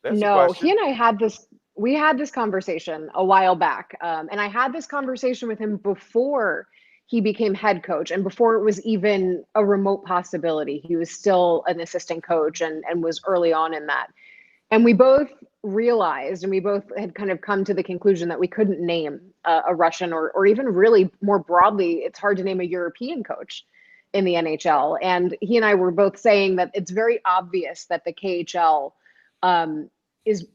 No, he and I had this. We had this conversation a while back, and I had this conversation with him before he became head coach and before it was even a remote possibility. He was still an assistant coach and was early on in that. And we both realized, and we both had kind of come to the conclusion that we couldn't name a Russian or even really more broadly, it's hard to name a European coach in the NHL. And he and I were both saying that it's very obvious that the KHL is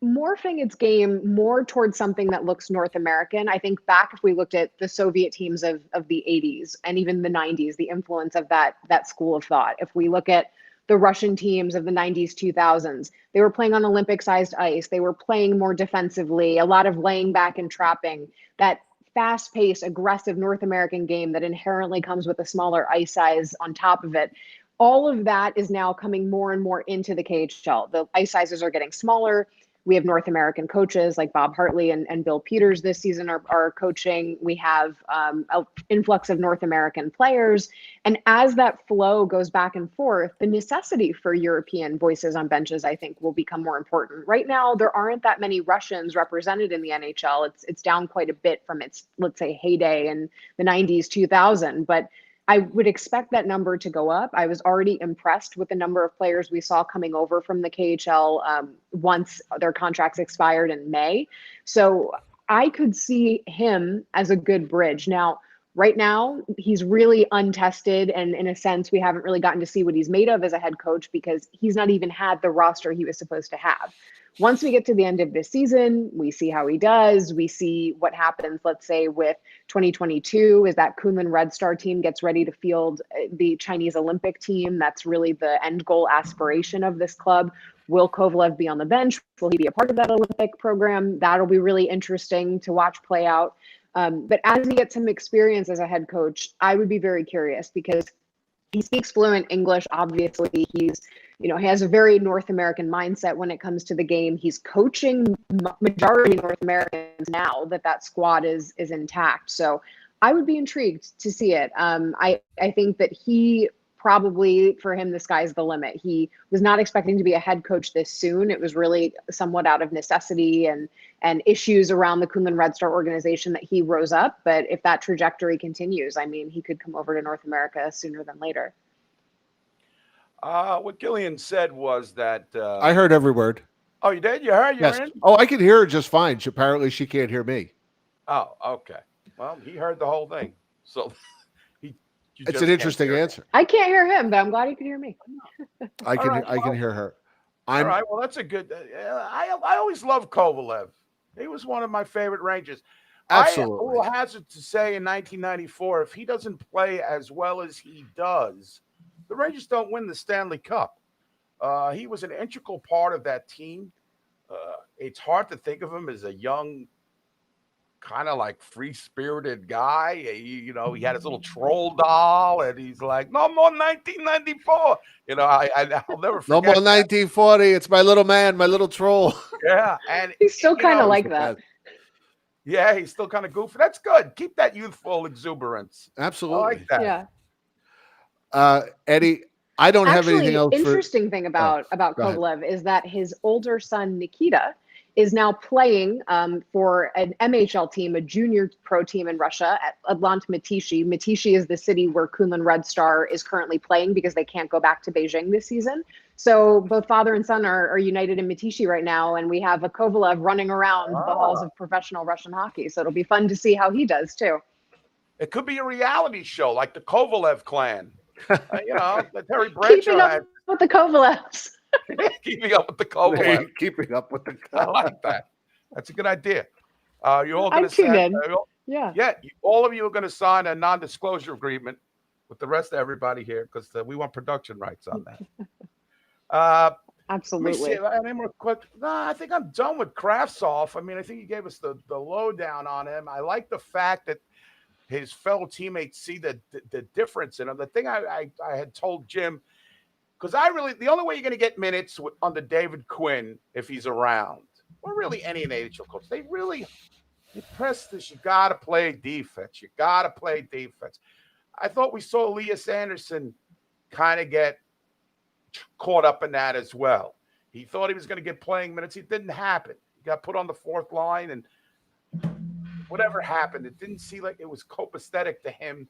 morphing its game more towards something that looks North American. I think back if we looked at the Soviet teams of the 80s and even the 90s, the influence of that school of thought. If we look at the Russian teams of the 90s, 2000s, they were playing on Olympic-sized ice. They were playing more defensively, a lot of laying back and trapping. That fast-paced, aggressive North American game that inherently comes with a smaller ice size on top of it. All of that is now coming more and more into the KHL. The ice sizes are getting smaller. We have North American coaches like Bob Hartley and Bill Peters this season are coaching. We have an influx of North American players. And as that flow goes back and forth, the necessity for European voices on benches, I think, will become more important. Right now, there aren't that many Russians represented in the NHL. It's down quite a bit from its, let's say, heyday in the 90s, 2000. But I would expect that number to go up. I was already impressed with the number of players we saw coming over from the KHL once their contracts expired in May. So I could see him as a good bridge. Now, right now, he's really untested. And in a sense, we haven't really gotten to see what he's made of as a head coach because he's not even had the roster he was supposed to have. Once we get to the end of this season, we see how he does. We see what happens, let's say, with 2022 is that Kunlun Red Star team gets ready to field the Chinese Olympic team. That's really the end goal aspiration of this club. Will Kovalev be on the bench? Will he be a part of that Olympic program? That'll be really interesting to watch play out. But as he gets some experience as a head coach, I would be very curious because he speaks fluent English. Obviously, he has a very North American mindset when it comes to the game. He's coaching majority North Americans now that squad is intact. So I would be intrigued to see it. I think that he probably, for him, the sky's the limit. He was not expecting to be a head coach this soon. It was really somewhat out of necessity and issues around the Kunlun Red Star organization that he rose up. But if that trajectory continues, I mean, he could come over to North America sooner than later. What Gillian said was that I heard every word. Oh, you did? You heard? Yes. Oh, I can hear her just fine. Apparently, she can't hear me. Oh, okay. Well, he heard the whole thing. So it's an interesting answer. I can't hear him, but I'm glad he can hear me. I can hear her. All right. Well, that's a good. I always loved Kovalev. He was one of my favorite Rangers. Absolutely. I will hazard to say in 1994, if he doesn't play as well as he does, the Rangers don't win the Stanley Cup. He was an integral part of that team. It's hard to think of him as a young, kind of like free-spirited guy. He had his little troll doll, and he's like, "No more 1994." I'll never forget. No more 1940. It's my little man, my little troll. Yeah, and he's still kind of like that. Yeah, he's still kind of goofy. That's good. Keep that youthful exuberance. Absolutely. I like that. Yeah. Eddie, I don't have anything Actually, else. interesting thing about go ahead. Kovalev is that his older son Nikita is now playing for an MHL team, a junior pro team in Russia at Atlanta Matishi. Matishi is the city where Kunlun Red Star is currently playing because they can't go back to Beijing this season. So both father and son are united in Matishi right now, and we have a Kovalev running around the halls of professional Russian hockey. So it'll be fun to see how he does too. It could be a reality show like the Kovalev clan. The Terry Keeping Bradshaw up had. with the Kovalevs. Keeping up with the Kovalev. Keeping up with the. I like that. That's a good idea. You're all going I'm to sign. tuned in. Yeah. All of you are going to sign a non-disclosure agreement with the rest of everybody here because we want production rights on that. Absolutely. I think I'm done with Kravtsov. I mean, I think he gave us the lowdown on him. I like the fact that his fellow teammates see the difference in him. The thing I had told Jim, because the only way you're going to get minutes under David Quinn if he's around, or really any NHL coach, they press this. You got to play defense. You got to play defense. I thought we saw Elias Anderson kind of get caught up in that as well. He thought he was going to get playing minutes. It didn't happen. He got put on the fourth line, and whatever happened, it didn't seem like it was copacetic to him.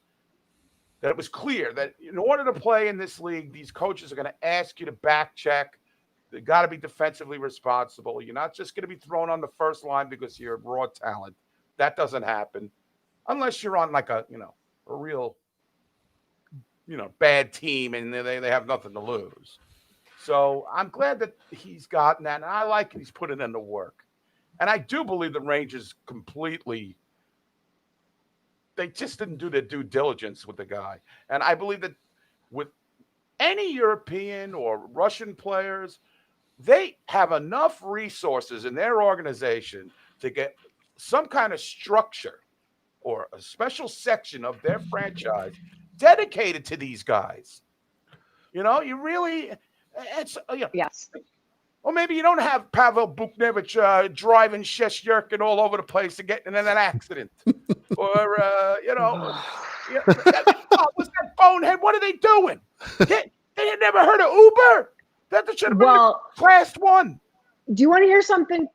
That it was clear that in order to play in this league, these coaches are going to ask you to back check. They got to be defensively responsible. You're not just going to be thrown on the first line because you're raw talent. That doesn't happen unless you're on like a real, bad team and they have nothing to lose. So I'm glad that he's gotten that, and I like it. He's putting in the work. And I do believe the Rangers completely, they just didn't do their due diligence with the guy. And I believe that with any European or Russian players, they have enough resources in their organization to get some kind of structure or a special section of their franchise dedicated to these guys. You really, Yes. Or maybe you don't have Pavel Buchnevich driving Sheshyurkin all over the place and getting in an accident. Or, what's that bonehead? What are they doing? They had never heard of Uber? That should have been class one. Do you want to hear something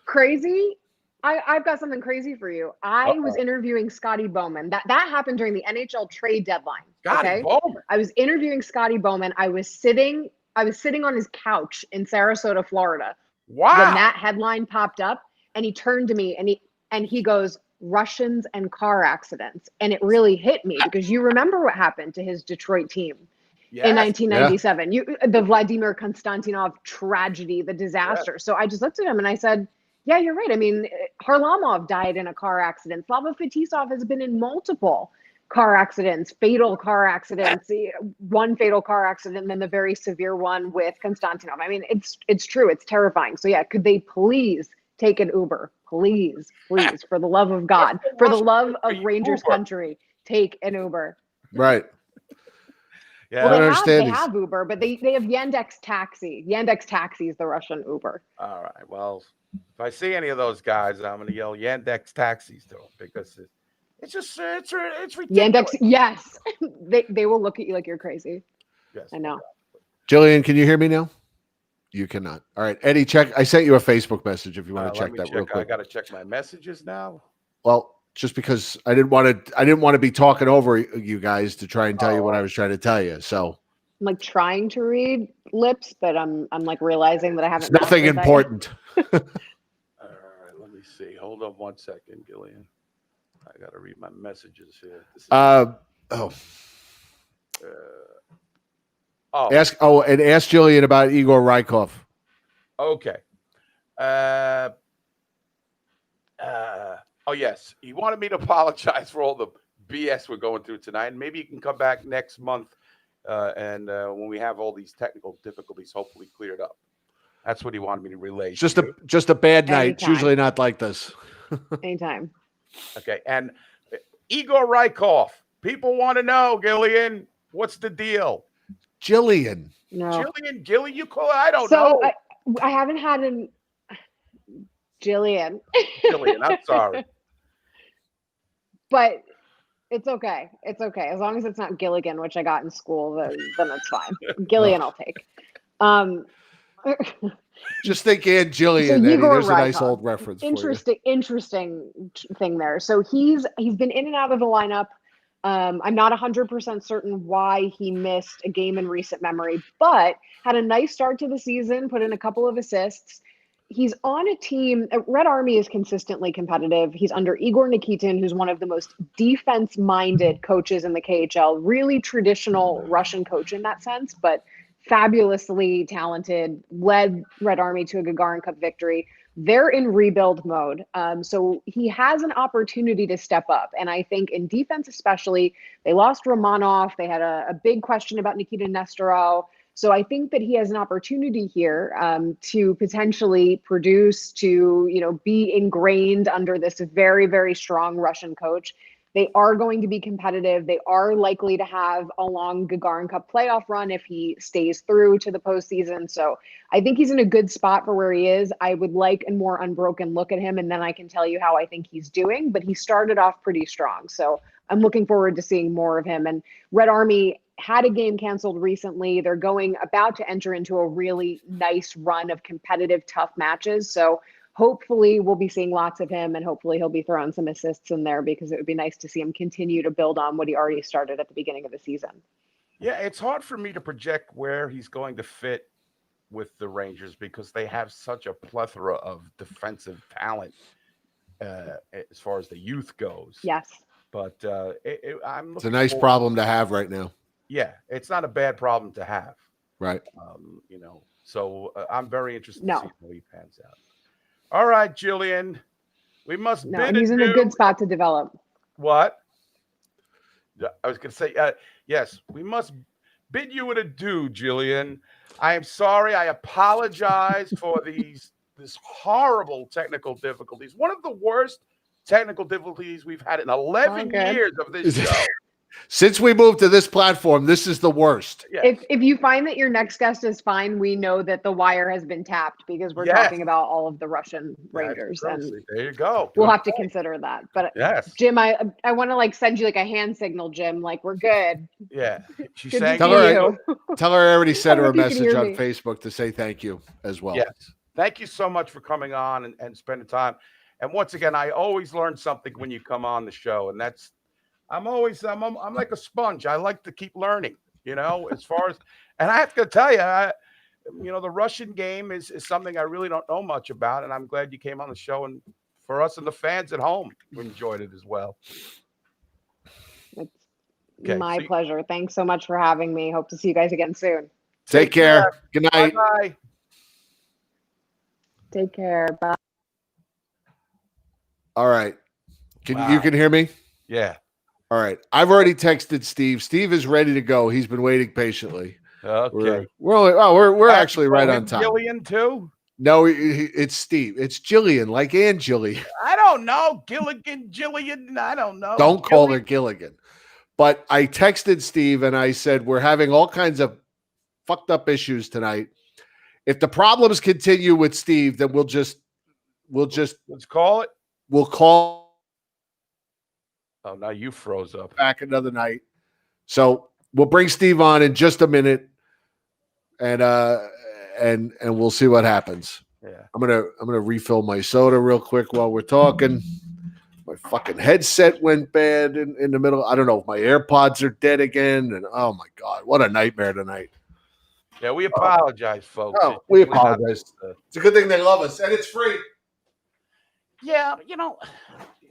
crazy? I've got something crazy for you. I was interviewing Scotty Bowman. That happened during the NHL trade deadline. Scotty Bowman. I was interviewing Scotty Bowman. I was sitting on his couch in Sarasota, Florida. Wow. When that headline popped up, and he turned to me and he goes, Russians and car accidents. And it really hit me because you remember what happened to his Detroit team in 1997. The Vladimir Konstantinov tragedy, the disaster. So I just looked at him and I said, yeah, you're right. I mean, Harlamov died in a car accident. Slava Fetisov has been in multiple car accidents, fatal car accidents, one fatal car accident, and then the very severe one with Konstantinov. I mean, it's true. It's terrifying. So yeah, could they please take an Uber? Please, for the love of God, for the love of Rangers country, take an Uber. Right. Yeah, well, they have Uber, but they have Yandex Taxi. Yandex Taxi is the Russian Uber. All right. Well, if I see any of those guys, I'm going to yell Yandex Taxis to them because it's just it's ridiculous. Yandex, yes, they will look at you like you're crazy. Yes, I know. Jillian, can you hear me now? You cannot. All right, Eddie, check. I sent you a Facebook message if you want to check that real quick. I got to check my messages now. Well, just because I didn't want to be talking over you guys to try and tell you what I was trying to tell you. So I'm like trying to read lips, but I'm like realizing that I haven't. It's nothing important. All right, let me see. Hold on 1 second, Gillian. I got to read my messages here. Ask Jillian about Igor Rykov. Okay. Yes. He wanted me to apologize for all the BS we're going through tonight. And maybe you can come back next month and when we have all these technical difficulties hopefully cleared up. That's what he wanted me to relay. Just a bad night. It's usually not like this. Anytime. Okay. And Igor Rykov. People want to know, Gillian, what's the deal? Jillian. No. Gillian, you call it? I don't know. I haven't had an Gillian. Gillian, I'm sorry. but it's okay. It's okay as long as it's not Gilligan, which I got in school. Then it's fine. Gillian, I'll take. Just think Aunt Gillian, So Eddie. Igor There's a nice Rykov. old reference for you. Interesting thing there. So he's been in and out of the lineup. I'm not 100% certain why he missed a game in recent memory, but had a nice start to the season, put in a couple of assists. He's on a team. Red Army is consistently competitive. He's under Igor Nikitin, who's one of the most defense-minded coaches in the KHL, really traditional Russian coach in that sense, but fabulously talented, led Red Army to a Gagarin Cup victory. They're in rebuild mode. So he has an opportunity to step up. And I think in defense especially, they lost Romanov. They had a big question about Nikita Nesterov. So I think that he has an opportunity here to potentially produce, to be ingrained under this very, very strong Russian coach. They are going to be competitive. They are likely to have a long Gagarin Cup playoff run if he stays through to the postseason. So I think he's in a good spot for where he is. I would like a more unbroken look at him, and then I can tell you how I think he's doing. But he started off pretty strong. So I'm looking forward to seeing more of him. And Red Army had a game canceled recently. They're about to enter into a really nice run of competitive, tough matches. So hopefully we'll be seeing lots of him, and hopefully he'll be throwing some assists in there because it would be nice to see him continue to build on what he already started at the beginning of the season. Yeah, it's hard for me to project where he's going to fit with the Rangers because they have such a plethora of defensive talent as far as the youth goes. Yes. But it's a nice problem to have right now. Yeah, it's not a bad problem to have. Right. So I'm very interested to see how he pans out. All right, Gillian, we must bid he's in a good spot to develop. What? I was going to say, yes, we must bid you an adieu, Gillian. I am sorry. I apologize for this horrible technical difficulties. One of the worst technical difficulties we've had in 11 years of this show. Since we moved to this platform, this is the worst. Yes. If you find that your next guest is fine, we know that the wire has been tapped because we're talking about all of the Russian Rangers. And there you go. We'll have to consider that. But yes, Jim, I want to send you a hand signal, Jim. We're good. Yeah. She's saying tell her I already sent her a message on Facebook to say thank you as well. Yes. Thank you so much for coming on and spending time. And once again, I always learn something when you come on the show, and that's I'm like a sponge. I like to keep learning, as far as, and I have to tell you, the Russian game is something I really don't know much about. And I'm glad you came on the show, and for us and the fans at home, we enjoyed it as well. It's my pleasure. Thanks so much for having me. Hope to see you guys again soon. Take care. Good night. Bye. Take care. Bye. All right. You can hear me? Yeah. All right. I've already texted Steve. Steve is ready to go. He's been waiting patiently. Okay. We're actually right on time. Gillian too? No, it's Steve. It's Gillian, like Aunt Gillian. I don't know. Gillian. I don't know. Don't call her Gilligan. But I texted Steve and I said, we're having all kinds of fucked up issues tonight. If the problems continue with Steve, then we'll just let's call it. We'll call. Oh, now you froze up. Back another night. So we'll bring Steve on in just a minute, and we'll see what happens. Yeah. I'm gonna refill my soda real quick while we're talking. My fucking headset went bad in the middle. I don't know if my AirPods are dead again, and oh my God, what a nightmare tonight. Yeah, we apologize, folks. Oh, we apologize. It's a good thing they love us, and it's free. Yeah,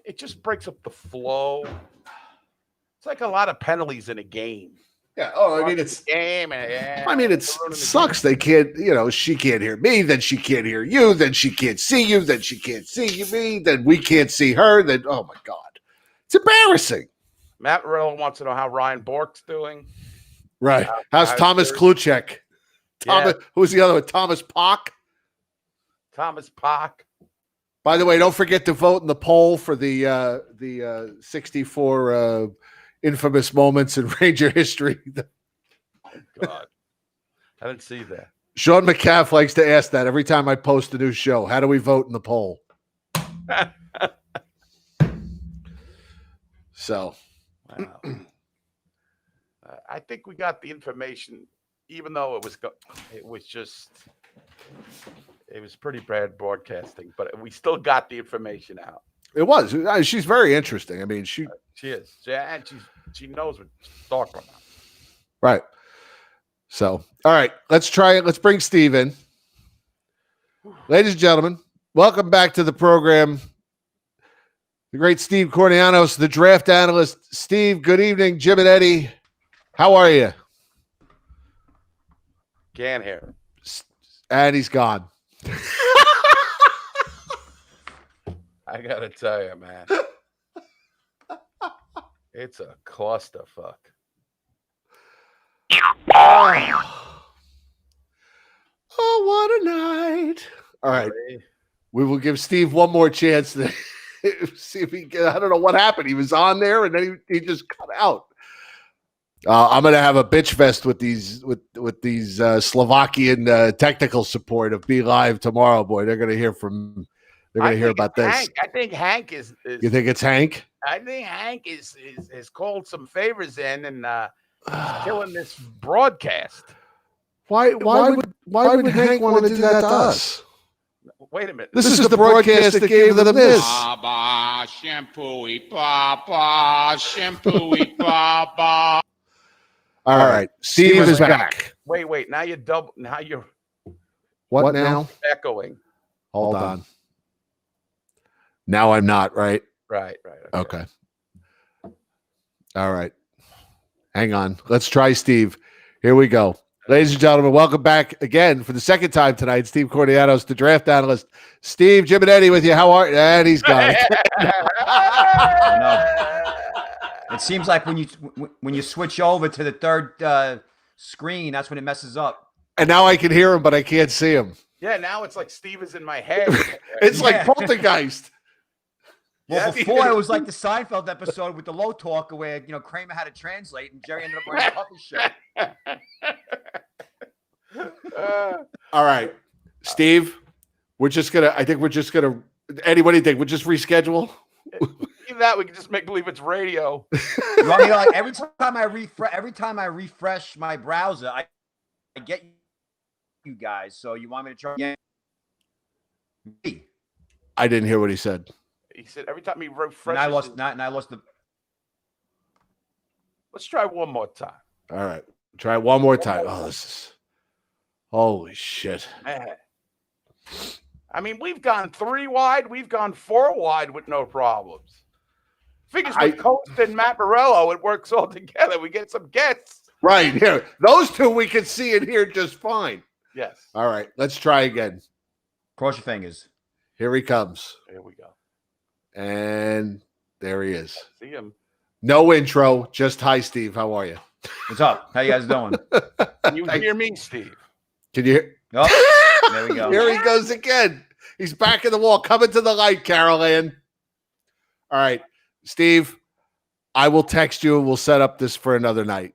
it just breaks up the flow. It's like a lot of penalties in a game. Yeah. Oh, I mean, it's game. It sucks. They can't. She can't hear me. Then she can't hear you. Then she can't see you. Then she can't see me. Then we can't see her. Then oh my God, it's embarrassing. Matt Riddle wants to know how Ryan Bork's doing. Right. How's Thomas Kluchek? Who's the other one? Thomas Pock. Thomas Pock. By the way, don't forget to vote in the poll for the 64 infamous moments in Ranger history. God, I didn't see that. Sean McCaff likes to ask that every time I post a new show. How do we vote in the poll? So, Wow. I think we got the information, even though it was pretty bad broadcasting, but we still got the information out. it was. She's very interesting. I mean, she is. And she knows what she's talking about. right. So, all right, let's try it. Let's bring Steve in. Ladies and gentlemen, welcome back to the program. The great Steve Kournianos, the draft analyst. Steve, good evening. Jim and Eddie, how are you? Can't hear. And he's gone. I gotta tell you, man, it's a clusterfuck. Oh, what a night. All right. We will give Steve one more chance to see if he can. I don't know what happened. He was on there and then he just cut out. I'm going to have a bitch fest with these Slovakian technical support of Be Live tomorrow, boy. They're going to hear from. They're going to hear about this. Hank. I think Hank is. You think it's Hank? I think Hank is called some favors in and killing this broadcast. Why would Hank want to do that to us? Wait a minute. This is the broadcast that gave them this. Baba, shampoo-y, baba, shampoo-y, baba. All right. Steve is back. Wait. Now you're double. Now you're. What now? Echoing. Hold on. Now I'm not, right? Right. Okay. All right. Hang on. Let's try Steve. Here we go. Ladies and gentlemen, welcome back again for the second time tonight. Steve Kournianos, the draft analyst. Steve, Jim, and Eddie with you. How are you? And he's gone. I know. It seems like when you switch over to the third screen, that's when it messes up. And now I can hear him, but I can't see him. Yeah, now it's like Steve is in my head. It's like poltergeist. Well, before it was like the Seinfeld episode with the low talker where, Kramer had to translate and Jerry ended up wearing a puppy shirt. All right, Steve, Eddie, what do you think? We'll just reschedule? Even that, we can just make believe it's radio. You want me to, like, every time I refresh my browser, I get you guys. So you want me to try again? I didn't hear what he said. He said every time he refreshes. And I lost the. Let's try one more time. All right, try it one more time. Oh, this is holy shit. Man. I mean, we've gone 3 wide, we've gone 4 wide with no problems. Figures with Coast and Matt Morello, it works all together. We get some guests. Right here, those two we can see and hear just fine. Yes. All right, let's try again. Cross your fingers. Here he comes. Here we go. And there he is. See him. No intro, just hi, Steve. How are you? What's up? How you guys doing? Can you hear me, Steve? Can you hear? Oh, there we go. Here he goes again. He's back in the wall, coming to the light, Carol Ann. All right, Steve, I will text you and we'll set up this for another night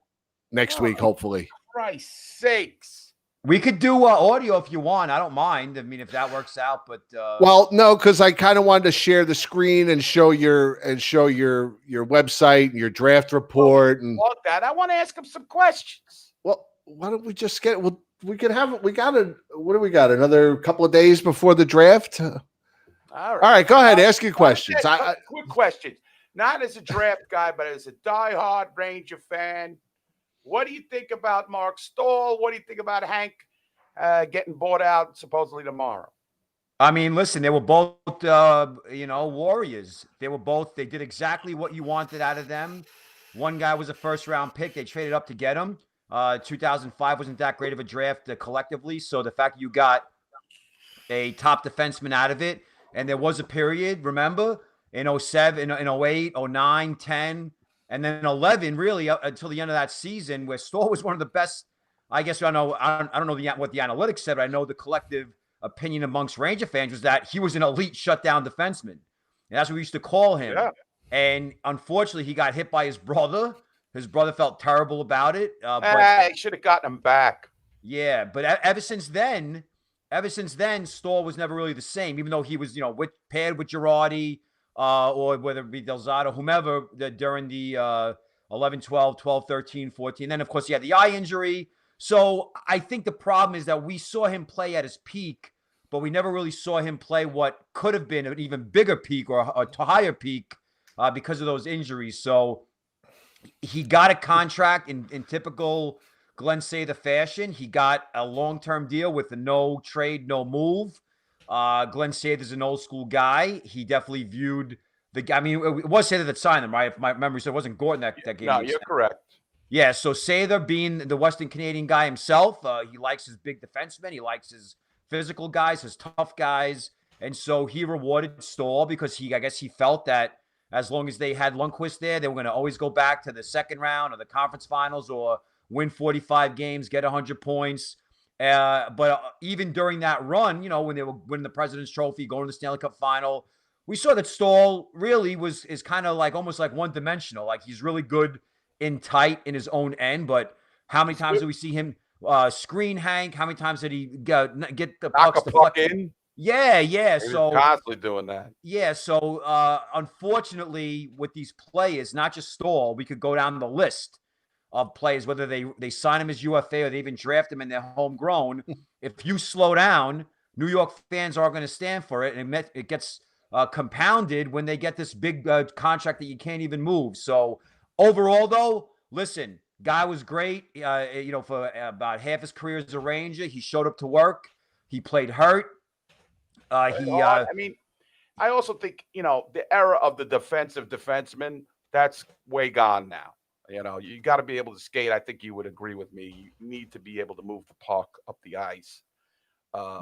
next week, hopefully. Christ's sakes. We could do audio if you want. I don't mind. I mean, if that works out, but well, no, because I kind of wanted to share the screen and show your website and your draft report and fuck that. I want to ask him some questions. Well, why don't we just get? Well, we could have. We got a. What do we got? Another couple of days before the draft. All right. Go ahead. Ask your questions. Quick questions. Not as a draft guy, but as a diehard Ranger fan. What do you think about Mark Staal? What do you think about Hank getting bought out supposedly tomorrow? I mean, listen, they were both, warriors. They did exactly what you wanted out of them. One guy was a first-round pick. They traded up to get him. 2005 wasn't that great of a draft collectively. So the fact that you got a top defenseman out of it, and there was a period, remember, in 07, in 08, 09, 10, and then 11, really, until the end of that season, where Staal was one of the best. I guess I don't know what the analytics said, but I know the collective opinion amongst Ranger fans was that he was an elite shutdown defenseman. And that's what we used to call him. Yeah. And unfortunately, he got hit by his brother. His brother felt terrible about it. But he should have gotten him back. Yeah, but ever since then, Staal was never really the same. Even though he was, paired with Girardi, or whether it be Delzato, whomever, during the 11, 12, 12, 13, 14. Then, of course, he had the eye injury. So I think the problem is that we saw him play at his peak, but we never really saw him play what could have been an even bigger peak or a higher peak because of those injuries. So he got a contract in typical Glenn Sather fashion. He got a long-term deal with the no trade, no move. Glenn Sather's an old school guy. He definitely viewed I mean, it was Sather that signed him, right? If my memory serves, it wasn't Gordon that gave No, him. you're correct. Yeah, so Sather, being the Western Canadian guy himself, he likes his big defensemen. He likes his physical guys, his tough guys. And so he rewarded Staal because I guess he felt that as long as they had Lundqvist there, they were going to always go back to the second round or the conference finals or win 45 games, get 100 points. But even during that run, when they were winning the President's Trophy, going to the Stanley Cup final, we saw that Staal really is kind of like almost like one-dimensional. Like he's really good in tight in his own end, but how many times did we see him screen Hank? How many times did he get the pucks to puck in? Yeah. He was constantly doing that. Yeah, so unfortunately, with these players, not just Staal, we could go down the list of players, whether they sign him as UFA or they even draft him and they're homegrown. If you slow down, New York fans are going to stand for it, and it gets compounded when they get this big contract that you can't even move. So overall, though, listen, guy was great. For about half his career as a Ranger, he showed up to work. He played hurt. I mean, I also think, the era of the defensive defenseman, that's way gone now. You got to be able to skate. I think you would agree with me. You need to be able to move the puck up the ice.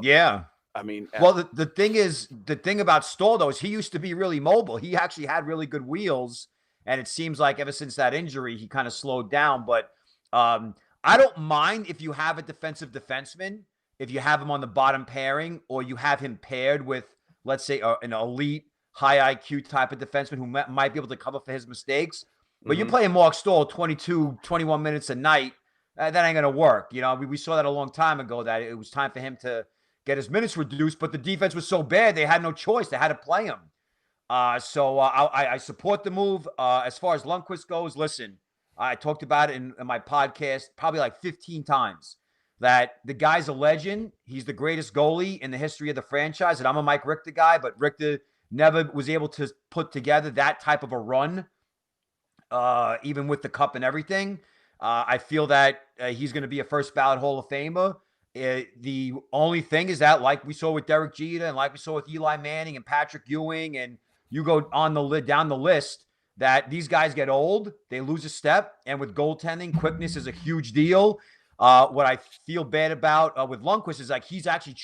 Yeah. I mean, well, the thing about Staal, though, is he used to be really mobile. He actually had really good wheels. And it seems like ever since that injury, he kind of slowed down. But I don't mind if you have a defensive defenseman, if you have him on the bottom pairing, or you have him paired with, let's say, an elite, high IQ type of defenseman who might be able to cover for his mistakes. But you're playing Mark Staal 22, 21 minutes a night, that ain't going to work. We saw that a long time ago, that it was time for him to get his minutes reduced, but the defense was so bad, they had no choice. They had to play him. So I support the move. As far as Lundqvist goes, listen, I talked about it in my podcast probably like 15 times, that the guy's a legend. He's the greatest goalie in the history of the franchise. And I'm a Mike Richter guy, but Richter never was able to put together that type of a run, even with the cup and everything. I feel that he's going to be a first ballot Hall of Famer. The only thing is that, like we saw with Derek Jeter and like we saw with Eli Manning and Patrick Ewing, and you go on down the list, that these guys get old, they lose a step, and with goaltending, quickness is a huge deal. What I feel bad about with Lundqvist is like he's actually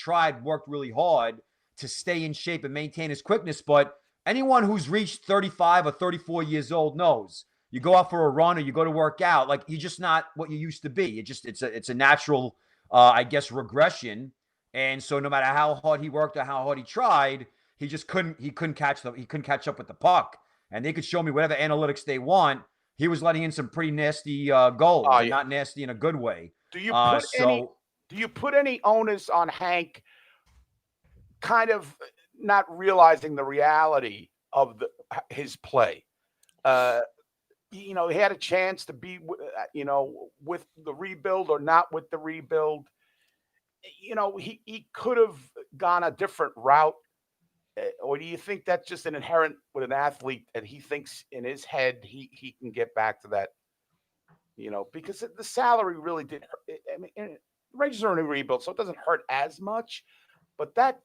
worked really hard to stay in shape and maintain his quickness. But anyone who's reached 35 or 34 years old knows you go out for a run or you go to work out, like you're just not what you used to be. It's a natural, I guess, regression. And so no matter how hard he worked or how hard he tried, he just couldn't catch up with the puck. And they could show me whatever analytics they want. He was letting in some pretty nasty goals, not nasty in a good way. Do you put any onus on Hank kind of not realizing the reality of his play? He had a chance to be, with the rebuild or not with the rebuild. He could have gone a different route. Or do you think that's just an inherent with an athlete, and he thinks in his head he can get back to that? Because the salary really did hurt. I mean, the Rangers are in a rebuild, so it doesn't hurt as much. But that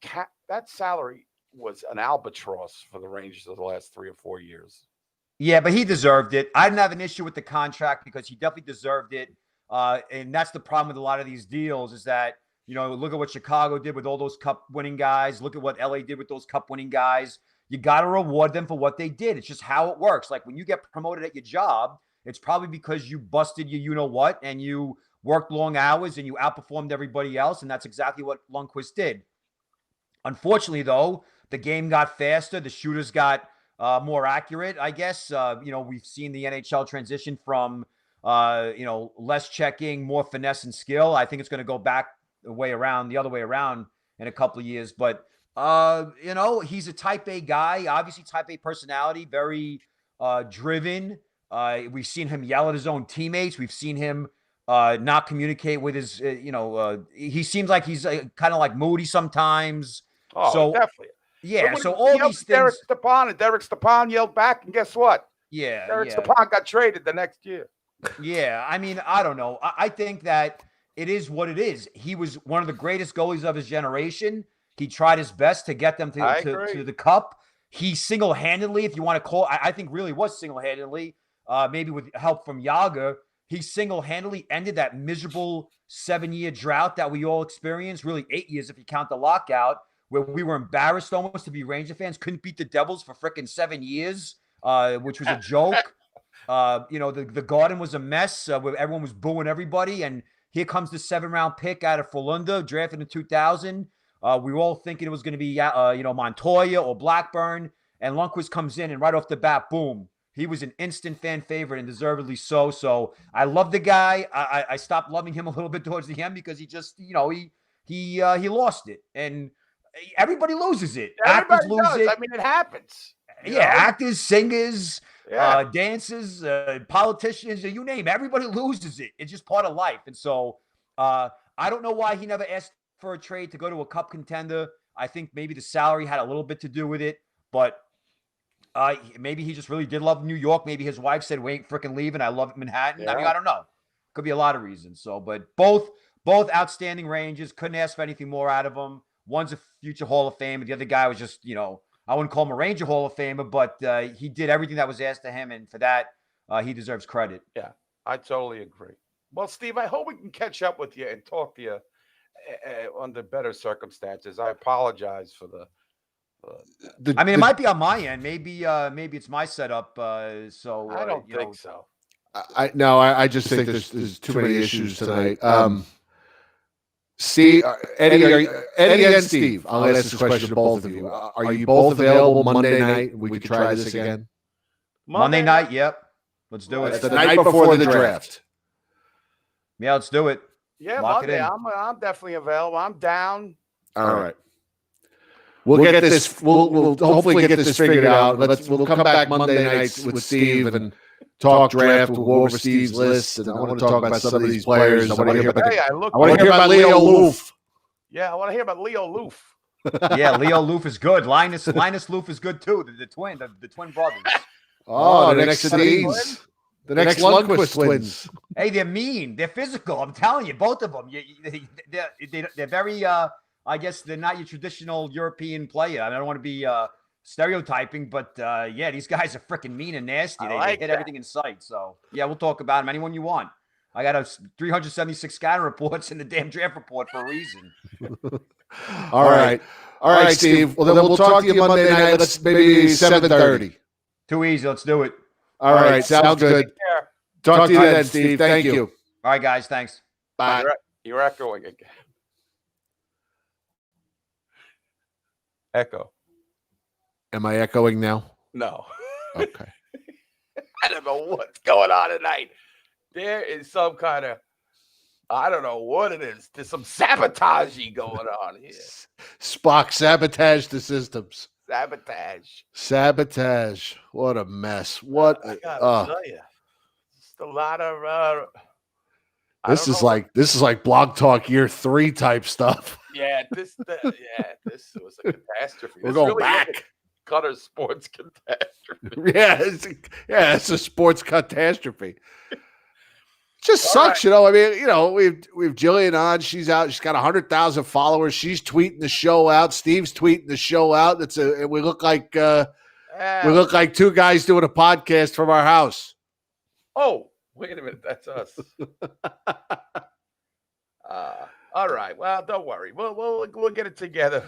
salary was an albatross for the Rangers of the last 3 or 4 years. Yeah, but he deserved it. I didn't have an issue with the contract because he definitely deserved it. And that's the problem with a lot of these deals is that, look at what Chicago did with all those cup-winning guys. Look at what LA did with those cup-winning guys. You got to reward them for what they did. It's just how it works. Like when you get promoted at your job, it's probably because you busted your you-know-what and you worked long hours and you outperformed everybody else, and that's exactly what Lundqvist did. Unfortunately, though, the game got faster. The shooters got more accurate, I guess. We've seen the NHL transition from, less checking, more finesse and skill. I think it's going to go back the other way around in a couple of years. But He's a type A guy, obviously type A personality, very driven. We've seen him yell at his own teammates. We've seen him not communicate with his, he seems like he's kind of like moody sometimes. Oh, so definitely. Yeah. So all these Derek things. Stepan, and Derek Stepan yelled back, and guess what? Yeah. Derek Stepan got traded the next year. Yeah. I mean, I don't know. I think that it is what it is. He was one of the greatest goalies of his generation. He tried his best to get them to the cup. He single-handedly, if you want to call, I think really was single-handedly, maybe with help from Yager, he single-handedly ended that miserable 7-year drought that we all experienced, really 8 years if you count the lockout, where we were embarrassed almost to be Ranger fans, couldn't beat the Devils for frickin' 7 years, which was a joke. The Garden was a mess where everyone was booing everybody, and here comes the 7th-round pick out of Frölunda, drafted in 2000. We were all thinking it was going to be, Montoya or Blackburn, and Lundqvist comes in, and right off the bat, boom, he was an instant fan favorite and deservedly so. So I love the guy. I stopped loving him a little bit towards the end because he just, he lost it, and everybody loses it. Everybody Actors lose does. it. I mean, it happens. Actors, singers, dancers, politicians, you name it. Everybody loses it. It's just part of life. And so I don't know why he never asked for a trade to go to a cup contender. I think maybe the salary had a little bit to do with it, but maybe he just really did love New York. Maybe his wife said, "We ain't freaking leaving. I love Manhattan." Yeah. I mean, I don't know. Could be a lot of reasons. So, but both outstanding Rangers. Couldn't ask for anything more out of them. One's a future Hall of Fame, and the other guy was just, I wouldn't call him a Ranger Hall of Famer, but he did everything that was asked of him, and for that, he deserves credit. Yeah, I totally agree. Well, Steve, I hope we can catch up with you and talk to you under better circumstances. I apologize for the it might be on my end. Maybe it's my setup. So I don't think so. I just think there's too many issues tonight. Steve, Eddie and Steve, I'll ask this question to both of you. Are you both available Monday night? We could try this again. Monday night, yep. Let's do it. It's the night before the draft. Yeah, let's do it. Yeah, Lock Monday. it in. I'm definitely available. I'm down. All right. We'll get this. We'll hopefully get this figured out. We'll come back Monday nights with Steve and talk draft. We'll go over Steve's list, and I want to talk about some of these players. I want to hear about Leo Loof. Yeah, I want to hear about Leo Loof. Yeah, Leo Loof is good. Linus Loof is good too. The twin brothers. Oh, the next Sedins. The next Lundqvist twins. Hey, they're mean. They're physical. I'm telling you, both of them. They're very. I guess they're not your traditional European player. I don't want to be stereotyping, but these guys are freaking mean and nasty. They hit everything in sight. So yeah, we'll talk about them. Anyone you want. I got 376 scouting reports in the damn draft report for a reason. All right, Steve. Well, then we'll talk to you Monday night. Let's maybe 7:30. Too easy. Let's do it. All right, sounds good. Talk to you then, Steve. Thank you. All right, guys. Thanks. Bye. You're echoing again. Echo. Am I echoing now? No. Okay. I don't know what's going on tonight. There is some kind of, I don't know what it is. There's some sabotaging going on here. Spock sabotaged the systems. Sabotage. What a mess. What? I gotta tell you, just a lot of. This is like Blog Talk Year 3 type stuff. Yeah, this was a catastrophe. We're going back. Cutter sports catastrophe. It's a sports catastrophe. It just sucks, right. I mean, we've Gillian on. She's out. She's got 100,000 followers. She's tweeting the show out. Steve's tweeting the show out. We look like two guys doing a podcast from our house. Oh, wait a minute, that's us. All right. Well, don't worry. We'll get it together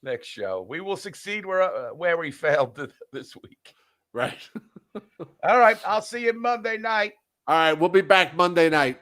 next show. We will succeed where we failed this week. Right. All right. I'll see you Monday night. All right. We'll be back Monday night.